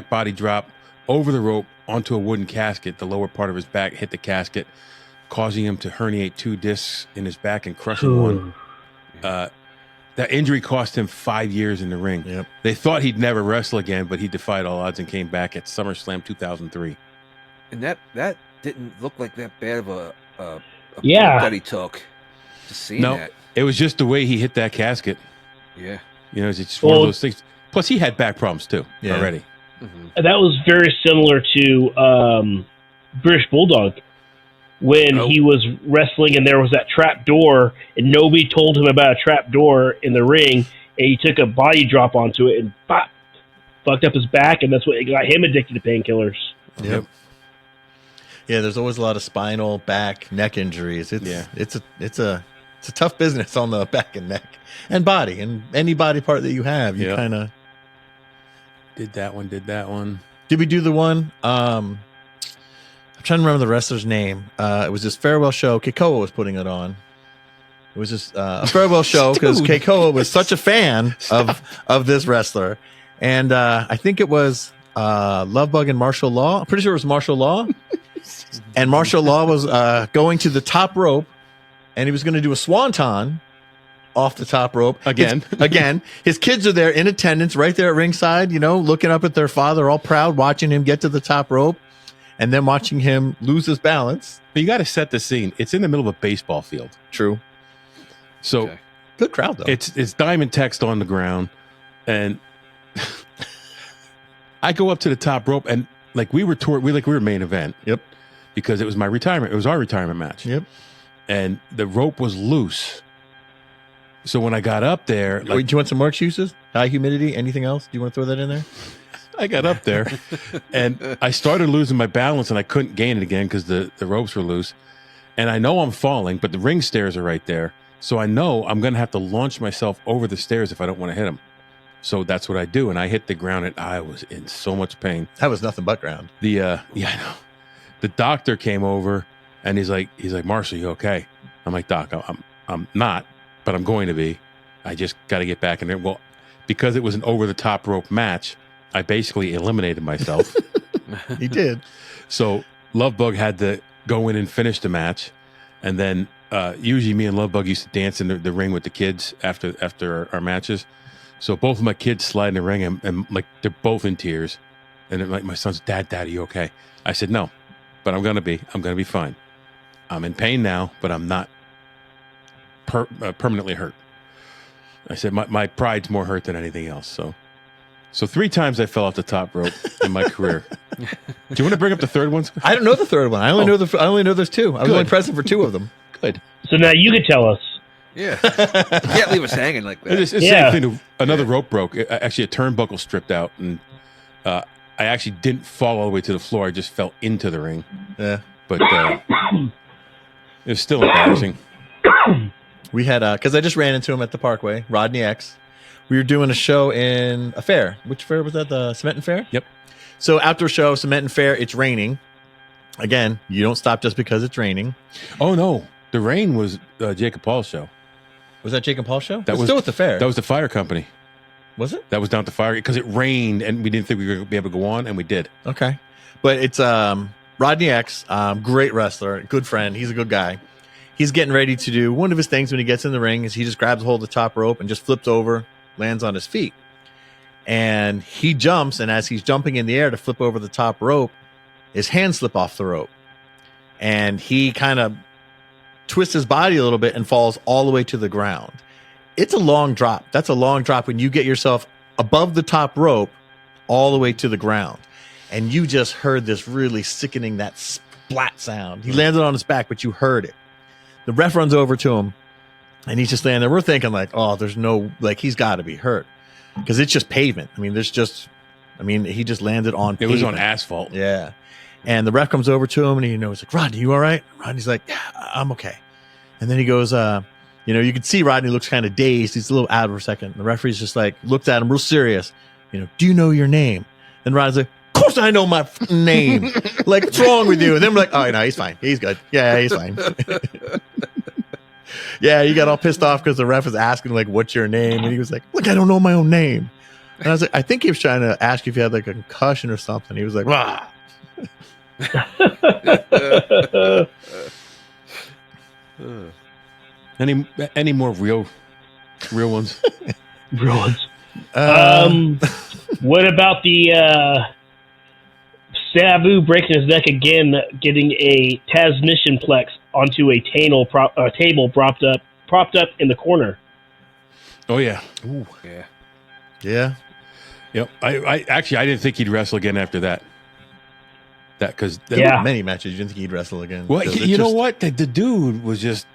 body drop over the rope onto a wooden casket. The lower part of his back hit the casket, causing him to herniate 2 discs in his back and crushing one. That injury cost him 5 years in the ring. Yep. They thought he'd never wrestle again, but he defied all odds and came back at SummerSlam 2003. And that didn't look like that bad of a Yeah. bump that he took. Just seeing that. It was just the way he hit that casket. Yeah. You know, it's just one of those things. Plus, he had back problems too already. Mm-hmm. That was very similar to British Bulldog when he was wrestling and there was that trap door and nobody told him about a trap door in the ring, and he took a body drop onto it and bop, fucked up his back, and that's what got him addicted to painkillers. Yep. Yeah, there's always a lot of spinal, back, neck injuries. It's a tough business on the back and neck and body, and any body part that you have. You kind of did that one. Did we do the one? I'm trying to remember the wrestler's name. It was this farewell show. Keikoa was putting it on. It was just a farewell show because Keikoa was such a fan of this wrestler, and I think it was Lovebug and Martial Law. I'm pretty sure it was Martial Law. And Martial Law was going to the top rope, and he was going to do a swanton off the top rope again. His kids are there in attendance, right there at ringside. You know, looking up at their father, all proud, watching him get to the top rope, and then watching him lose his balance. But you got to set the scene. It's in the middle of a baseball field. True. So good crowd though. It's diamond text on the ground, and I go up to the top rope, and like we were main event. Yep. Because it was my retirement. It was our retirement match. Yep. And the rope was loose. So when I got up there, do you want some more excuses? High humidity? Anything else? Do you want to throw that in there? I got up there and I started losing my balance, and I couldn't gain it again because the ropes were loose. And I know I'm falling, but the ring stairs are right there. So I know I'm going to have to launch myself over the stairs if I don't want to hit them. So that's what I do. And I hit the ground, and I was in so much pain. That was nothing but ground. I know. The doctor came over, and he's like, Marshall, you okay? I'm like, Doc, I'm not, but I'm going to be. I just got to get back in there. Well, because it was an over the top rope match, I basically eliminated myself. He did. So Lovebug had to go in and finish the match, and then usually me and Lovebug used to dance in the ring with the kids after our matches. So both of my kids slide in the ring, and like they're both in tears, and then, like my son's, Dad, are you okay? I said no. But I'm gonna be fine. I'm in pain now, but I'm not permanently hurt. I said my pride's more hurt than anything else. So 3 times I fell off the top rope in my career. Do you want to bring up the third one? I don't know the third one. I only know there's 2. I was only present for 2 of them. Good. So now you could tell us. Yeah. You can't leave us hanging like that. It's the same thing. Another rope broke. Actually, a turnbuckle stripped out, and I actually didn't fall all the way to the floor. I just fell into the ring. Yeah. But it was still embarrassing. We had, because I just ran into him at the Parkway, Rodney X. We were doing a show in a fair. Which fair was that? The Cement and Fair? Yep. So after a show, Cement and Fair, it's raining. Again, you don't stop just because it's raining. Oh, no. The rain was Jacob Paul's show. Was that Jacob Paul's show? That was still at the fair. That was the fire company. Was it? That was down at the fire because it rained and we didn't think we were going to be able to go on, and we did. Okay. But it's Rodney X, great wrestler, good friend. He's a good guy. He's getting ready to do one of his things when he gets in the ring is he just grabs hold of the top rope and just flips over, lands on his feet. And he jumps, and as he's jumping in the air to flip over the top rope, his hands slip off the rope. And he kind of twists his body a little bit and falls all the way to the ground. It's a long drop. That's a long drop when you get yourself above the top rope all the way to the ground. And you just heard this really sickening, that splat sound. He landed on his back, but you heard it. The ref runs over to him, and he's just standing there. We're thinking like, oh, there's no, like, he's got to be hurt. Because it's just pavement. I mean, he just landed on pavement. It was on asphalt. Yeah. And the ref comes over to him, and he's like, Rodney, you all right? Rodney's like, yeah, I'm okay. And then he goes, you can see Rodney looks kind of dazed. He's a little out for a second. The referee's just like, looked at him real serious. Do you know your name? And Rodney's like, course I know my name. Like, what's wrong with you? And then we're like, oh, no, he's fine. He's good. Yeah, he's fine. Yeah, he got all pissed off because the ref was asking, like, what's your name? And he was like, look, I don't know my own name. And I was like, I think he was trying to ask you if you had like a concussion or something. He was like, rah. Any more real ones? Real ones. What about the Sabu breaking his neck again, getting a transmission plex onto a table propped up in the corner? Oh yeah. Ooh, yeah. Yeah. Yep. I didn't think he'd wrestle again after that. Because Yeah. Many matches you didn't think he'd wrestle again. Well, 'Cause you know what? The dude was just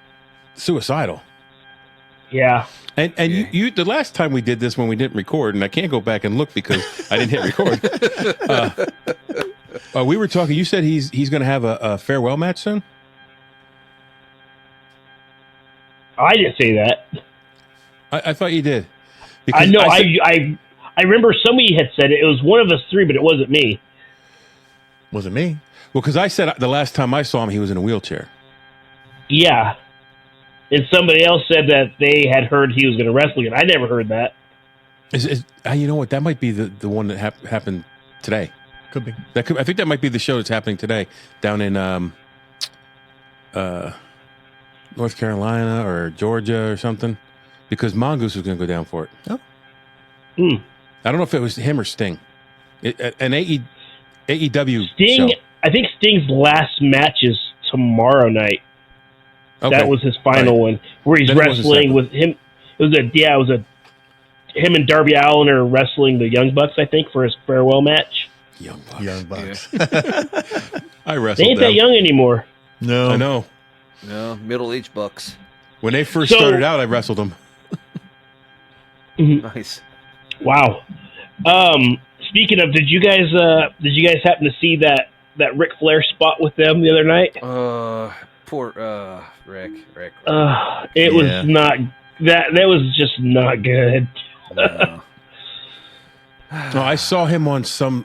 suicidal. Yeah. And you the last time we did this when we didn't record, and I can't go back and look because I didn't hit record. We were talking. You said he's going to have a farewell match soon. I didn't say that. I thought you did. I know. I remember somebody had said it. It was one of us three, but it wasn't me. Wasn't me. Well, because I said the last time I saw him, he was in a wheelchair. Yeah. And somebody else said that they had heard he was going to wrestle again. I never heard that. You know what? That might be the one that happened today. Could be. I think that might be the show that's happening today down in North Carolina or Georgia or something. Because Mongoose was going to go down for it. Oh. I don't know if it was him or Sting. An AEW Sting. show. I think Sting's last match is tomorrow night. Okay. That was his final one, where he's Then it wasn't wrestling separate. with him. It was him and Darby Allin are wrestling the Young Bucks, I think, for his farewell match. Young Bucks. Young Bucks. I They wrestled ain't them. that young anymore. No. I know. No, middle-aged bucks. When they first So- started out, I wrestled them. Nice. Wow. Speaking of, did you guys happen to see that Ric Flair spot with them the other night? Poor Rick. It Yeah. was not that was just not good. No. No, I saw him on some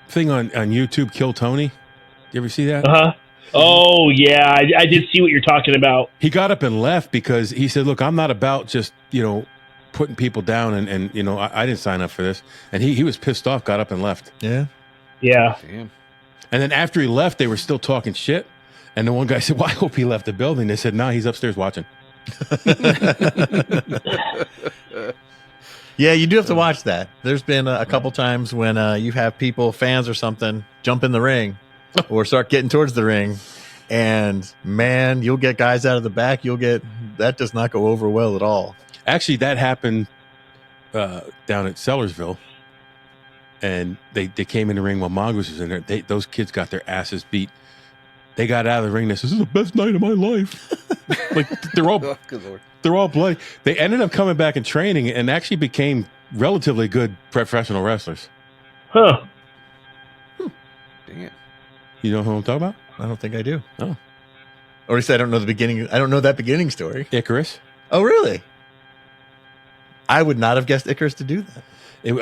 thing on YouTube, Kill Tony. You ever see that? Uh-huh. Oh yeah, I did see what you're talking about. He got up and left because he said, look, I'm not about just, putting people down and I didn't sign up for this. And he was pissed off, got up and left. Yeah. Yeah. Damn. And then after he left, they were still talking shit. And the one guy said, well, I hope he left the building. They said, no, he's upstairs watching. Yeah, you do have to watch that. There's been a couple times when you have people, fans or something, jump in the ring or start getting towards the ring. And man, you'll get guys out of the back. That does not go over well at all. Actually, that happened down at Sellersville. And they came in the ring while Mongoose was in there. Those kids got their asses beat. They got out of the ring. This is the best night of my life. Like they're all Oh, good Lord. they're all bloody. They ended up coming back and training and actually became relatively good professional wrestlers. Huh. Dang it. You know who I'm talking about? I don't think I do. Oh. Or at least I don't know the beginning. I don't know that beginning story. Icarus. Oh, really? I would not have guessed Icarus to do that.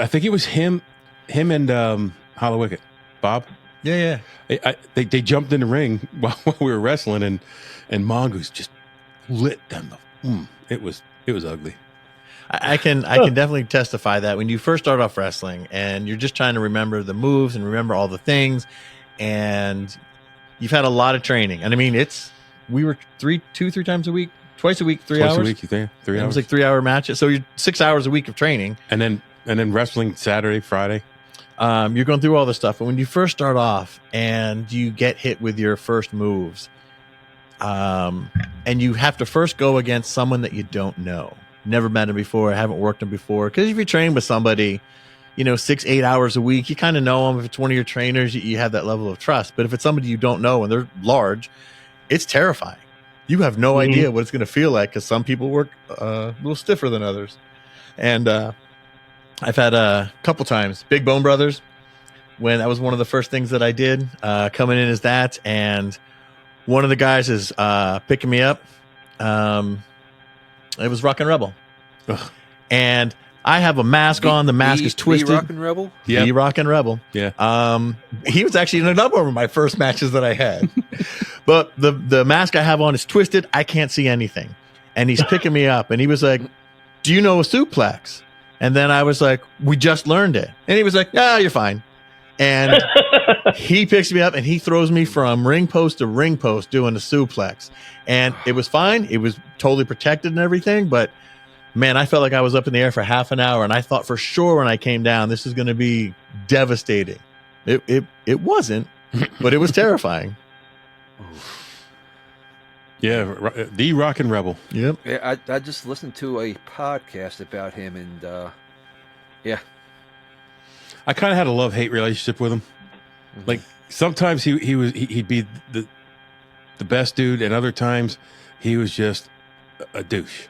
I think it was him and Hollow Wicket. Bob. Yeah. They jumped in the ring while we were wrestling and Mongoose just lit them. It was ugly. I can definitely testify that when you first start off wrestling and you're just trying to remember the moves and remember all the things, and you've had a lot of training. And I mean, we were 3 times a week, twice a week, 3 Twice hours. a week, you think? 3 It hours. was like 3-hour matches. So you're 6 hours a week of training. and then wrestling Saturday, Friday. You're going through all this stuff. But when you first start off and you get hit with your first moves, and you have to first go against someone that you don't know, never met him before, haven't worked him before. Because if you train with somebody, 6-8 hours a week, you kind of know them. If it's one of your trainers, you have that level of trust. But if it's somebody you don't know and they're large, it's terrifying. You have no idea what it's going to feel like because some people work a little stiffer than others. And I've had a couple times, Big Bone Brothers, when that was one of the first things that I did, coming in as that. And one of the guys is picking me up. It was Rockin' Rebel. Ugh. And I have a mask on. The mask is twisted. The Rockin' Rebel? Yeah. The Rockin' Rebel. Yeah. He was actually in a number of my first matches that I had. But the mask I have on is twisted. I can't see anything. And he's picking me up. And he was like, do you know a suplex? And then I was like, we just learned it. And he was like, you're fine. And he picks me up and he throws me from ring post to ring post doing the suplex. And it was fine. It was totally protected and everything. But man, I felt like I was up in the air for half an hour. And I thought for sure when I came down, this is going to be devastating. It wasn't, but it was terrifying. Yeah, the Rockin' Rebel. Yep. Yeah, I just listened to a podcast about him, and yeah. I kind of had a love-hate relationship with him. Like sometimes he'd be the best dude, and other times he was just a douche.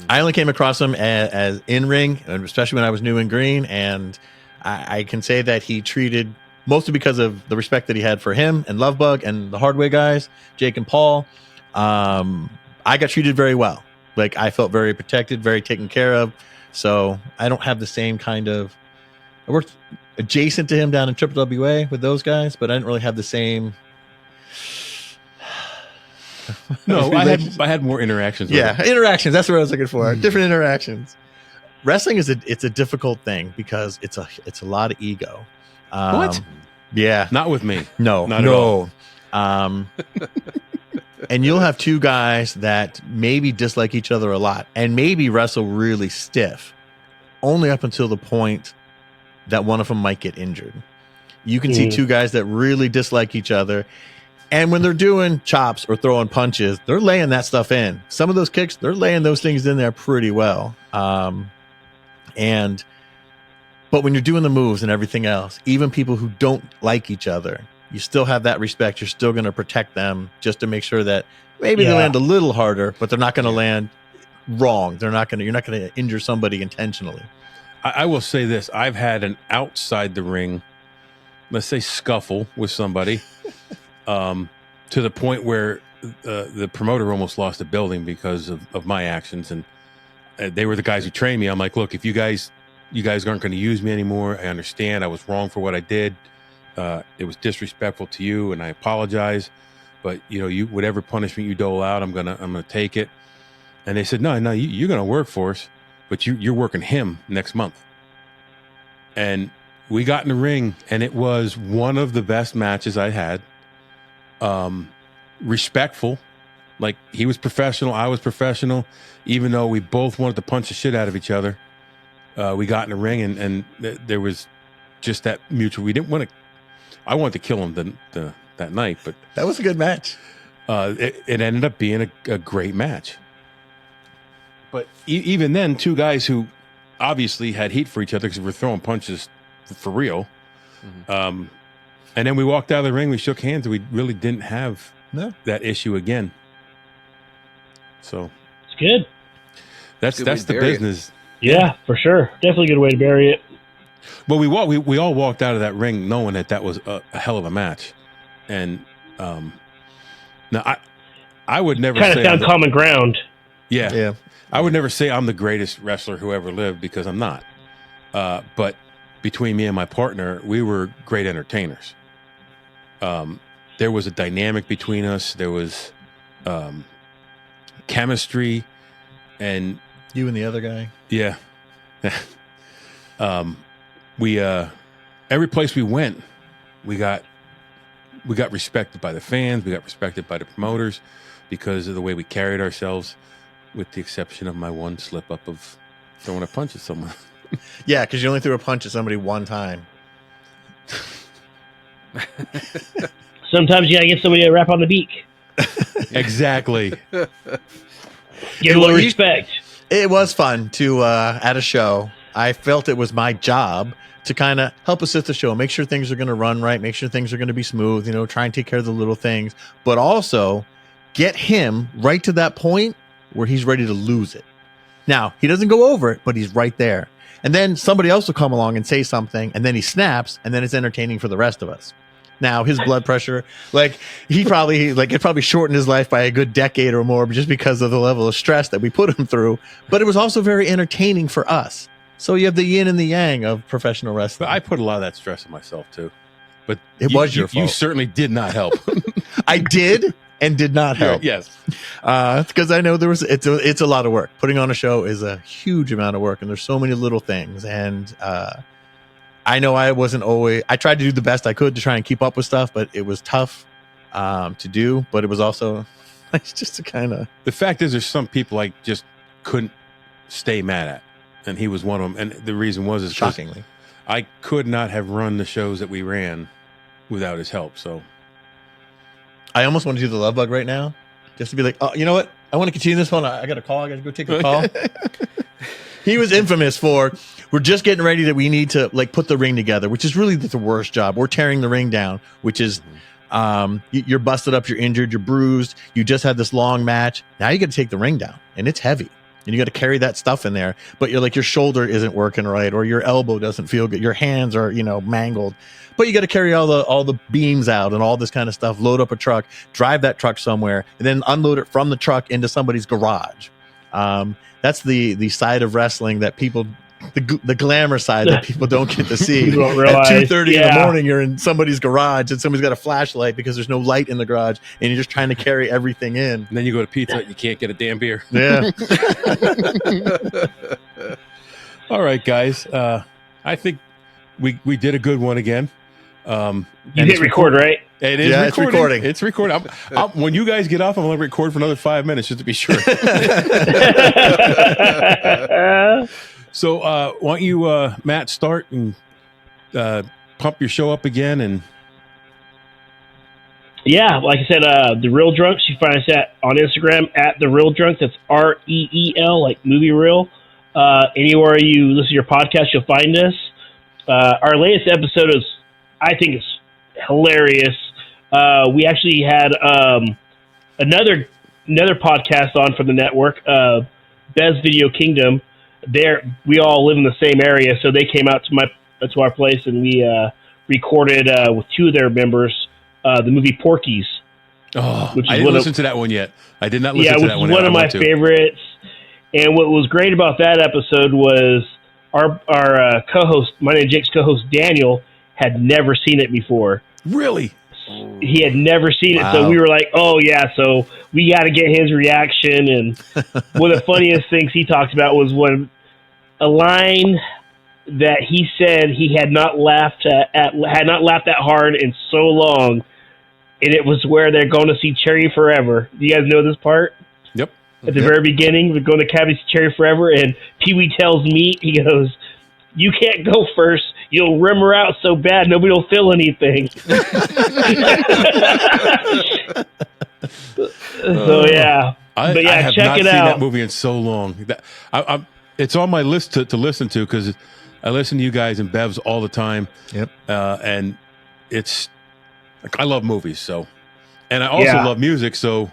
I only came across him as in ring, especially when I was new in green, and I can say that he treated, mostly because of the respect that he had for him and Lovebug and the Hardway guys, Jake and Paul. I got treated very well. Like I felt very protected, very taken care of. So I don't have the same kind of. I worked adjacent to him down in Triple WA with those guys, but I didn't really have the same. No, I had more interactions. With him. Interactions. That's what I was looking for. Different interactions. Wrestling is a difficult thing because it's a lot of ego. What? Yeah, Not with me. no, Not at no. And you'll have two guys that maybe dislike each other a lot and maybe wrestle really stiff, only up until the point that one of them might get injured. You can see two guys that really dislike each other. And when they're doing chops or throwing punches, they're laying that stuff in. Some of those kicks, they're laying those things in there pretty well. But when you're doing the moves and everything else, even people who don't like each other, you still have that respect. You're still going to protect them just to make sure that maybe they land a little harder, but they're not going to land wrong. You're not going to injure somebody intentionally. I will say this. I've had an outside the ring, let's say, scuffle with somebody to the point where the promoter almost lost the building because of my actions. And they were the guys who trained me. I'm like, look, if you guys aren't going to use me anymore, I understand. I was wrong for what I did. It was disrespectful to you, and I apologize. But you whatever punishment you dole out, I'm gonna take it. And they said, no, you're gonna work for us, but you're working him next month. And we got in the ring, and it was one of the best matches I had. Respectful, like he was professional, I was professional. Even though we both wanted to punch the shit out of each other, we got in the ring, and there was just that mutual. We didn't want to. I wanted to kill him that night, but That was a good match. it ended up being a great match. But even then, two guys who obviously had heat for each other because we were throwing punches for real. And then we walked out of the ring, we shook hands, and we really didn't have that issue again. So It's good. that's Good way the to bury it. business. Yeah, for sure. Definitely a good way to bury it. Well, we all walked out of that ring knowing that was a hell of a match, and now I would never Kind say of found common ground. Yeah. I would never say I'm the greatest wrestler who ever lived because I'm not. But between me and my partner, we were great entertainers. There was a dynamic between us. There was chemistry, and You and the other guy. yeah. We every place we went, we got respected by the fans, we got respected by the promoters because of the way we carried ourselves, with the exception of my one slip up of throwing a punch at someone. Yeah, because you only threw a punch at somebody one time. Sometimes you gotta get somebody to rap on the beak. Exactly. Give a little respect. It was fun to at a show. I felt it was my job to kind of help assist the show, make sure things are going to run right, make sure things are going to be smooth, try and take care of the little things, but also get him right to that point where he's ready to lose it. Now, he doesn't go over it, but he's right there. And then somebody else will come along and say something, and then he snaps, and then it's entertaining for the rest of us. now. His blood pressure, like it probably shortened his life by a good decade or more, just because of the level of stress that we put him through. But it was also very entertaining for us. So you have the yin and the yang of professional wrestling. But I put a lot of that stress on myself too. But It was your fault. You certainly did not help. I did and did not help. Yes. Because I know it's a lot of work. Putting on a show is a huge amount of work, and there's so many little things. And I know I tried to do the best I could to try and keep up with stuff, but it was tough to do. But it was also it's just a kind of. The fact is, there's some people I just couldn't stay mad at, and he was one of them. And the reason was Shockingly, I could not have run the shows that we ran without his help. So I almost want to do the love bug right now, just to be like, oh, you know what? I want to continue this one. I got a call. I got to go take a call. He was infamous for, we're just getting ready that we need to like put the ring together, which is really the worst job. We're tearing the ring down, which is you're busted up, you're injured, you're bruised. You just had this long match. Now you got to take the ring down, and it's heavy. And you got to carry that stuff in there, but you're like, your shoulder isn't working right, or your elbow doesn't feel good. Your hands are, mangled, but you got to carry all the beams out and all this kind of stuff, load up a truck, drive that truck somewhere, and then unload it from the truck into somebody's garage. That's the side of wrestling that people, the glamour side that people don't get to see. You don't realize. At 2:30 in the morning, you're in somebody's garage and somebody's got a flashlight because there's no light in the garage, and you're just trying to carry everything in. and then you go to Pizza Hut, you can't get a damn beer. Yeah. All right, guys. I think we did a good one again. You hit record, right? It is Yeah, recording. it's recording. It's recording. When you guys get off, I'm going to record for another 5 minutes just to be sure. So why don't you, Matt, start and pump your show up again? And Yeah, like I said, The Real Drunks, you find us on Instagram at The Real Drunks. That's REEL, like movie reel. Anywhere you listen to your podcast, you'll find us. Our latest episode I think is hilarious. We actually had another podcast on from the network, Bez Video Kingdom. We all live in the same area, so they came out to our place, and we recorded with two of their members the movie Porky's. I didn't listen to that one yet. I did not listen to that one. Yeah, which is one of my favorites. And what was great about that episode was our co-host, mine and Jake's co-host Daniel, had never seen it before. Really? He had never seen it, so we were like, "Oh yeah!" So we got to get his reaction. And one of the funniest things he talked about was when a line that he said he had not laughed that hard in so long, and it was where they're going to see Cherry Forever. Do you guys know this part? Yep. At the very beginning, we're going to Cabby's Cherry Forever, and Pee Wee tells me, he goes, "You can't go first. You'll rim her out so bad nobody will feel anything." So yeah, I have check not it seen out. that movie in so long. It's on my list to listen to because I listen to you guys and Bevs all the time. Yep. And I love movies, so, and I also love music. So,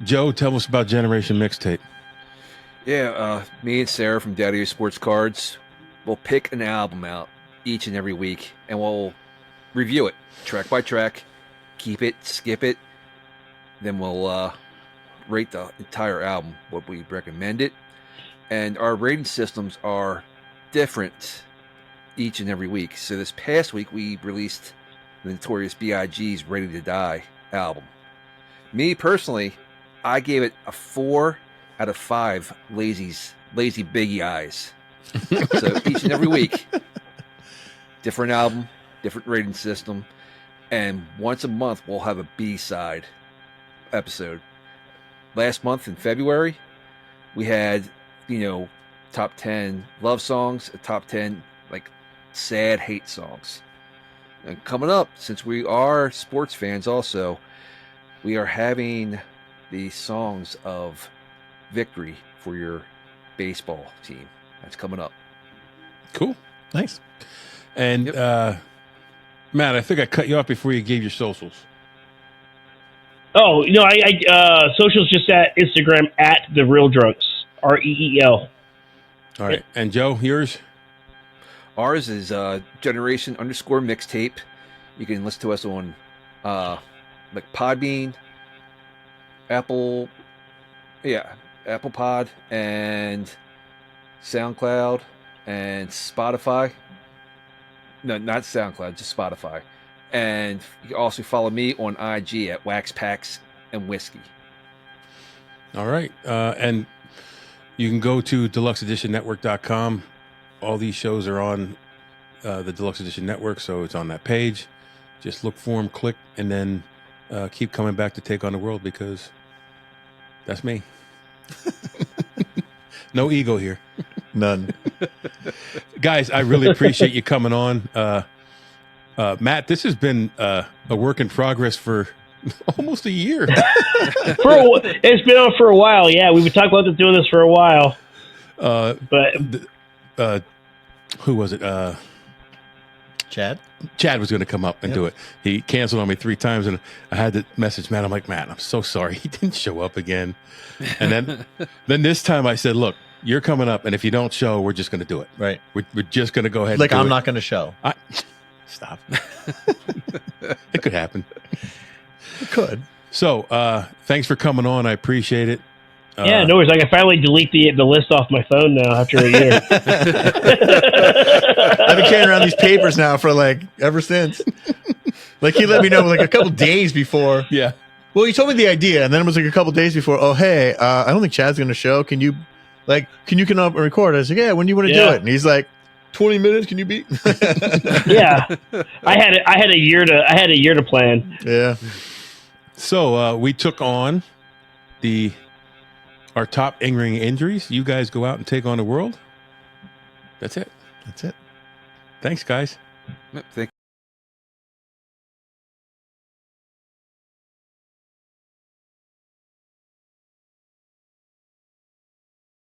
Joe, tell us about Generation Mixtape. Yeah, me and Sarah from Daddy Sports Cards will pick an album out each and every week, and we'll review it track by track, keep it, skip it, then we'll rate the entire album, what we recommend it, and our rating systems are different each and every week. So this past week, we released the Notorious B.I.G.'s Ready to Die album. Me, personally, I gave it a 4 out of 5 lazy biggie eyes. So each and every week, different album, different rating system, and once a month we'll have a B-side episode. Last month in February, we had, top 10 love songs, a top 10 sad hate songs. And coming up, since we are sports fans also, we are having the songs of victory for your baseball team. That's coming up. Cool. Nice. And Matt, I think I cut you off before you gave your socials. Oh, I socials just at Instagram at The Real Drunks, REEL. All right. And Joe, yours? Ours is Generation _Mixtape. You can listen to us on like Podbean, Apple Pod, and SoundCloud, and Spotify. No, not SoundCloud, just Spotify. And you can also follow me on IG at Wax Packs and Whiskey. All right. And you can go to deluxeeditionnetwork.com. All these shows are on the Deluxe Edition Network, so it's on that page. Just look for them, click, and then keep coming back to Take on the World, because that's me. No ego here. None. Guys, I really appreciate you coming on. Matt, this has been a work in progress for almost a year. It's been on for a while. Yeah, we've been talking about doing this for a while. But who was it? Chad was going to come up and do it. He canceled on me 3 times, and I had to message Matt. I'm like, Matt, I'm so sorry. He didn't show up again. And then this time I said, look, you're coming up, and if you don't show, we're just going to do it. Right. We're just going to go ahead. Like, and do I'm it. not going to show. Stop. It could happen. It could. So, thanks for coming on. I appreciate it. Yeah, no worries. I can finally delete the list off my phone now after a year. I've been carrying around these papers now for ever since. Like, he let me know a couple days before. Yeah. Well, he told me the idea, and then it was a couple days before. Oh, hey, I don't think Chad's going to show. Can you come up and record? I was like, yeah. When do you want to do it? And he's like, 20 minutes. Can you beat? Yeah. I had a year to plan. Yeah. So we took on our top in-ring injuries. You guys go out and take on the world. That's it. That's it. Thanks, guys. Thank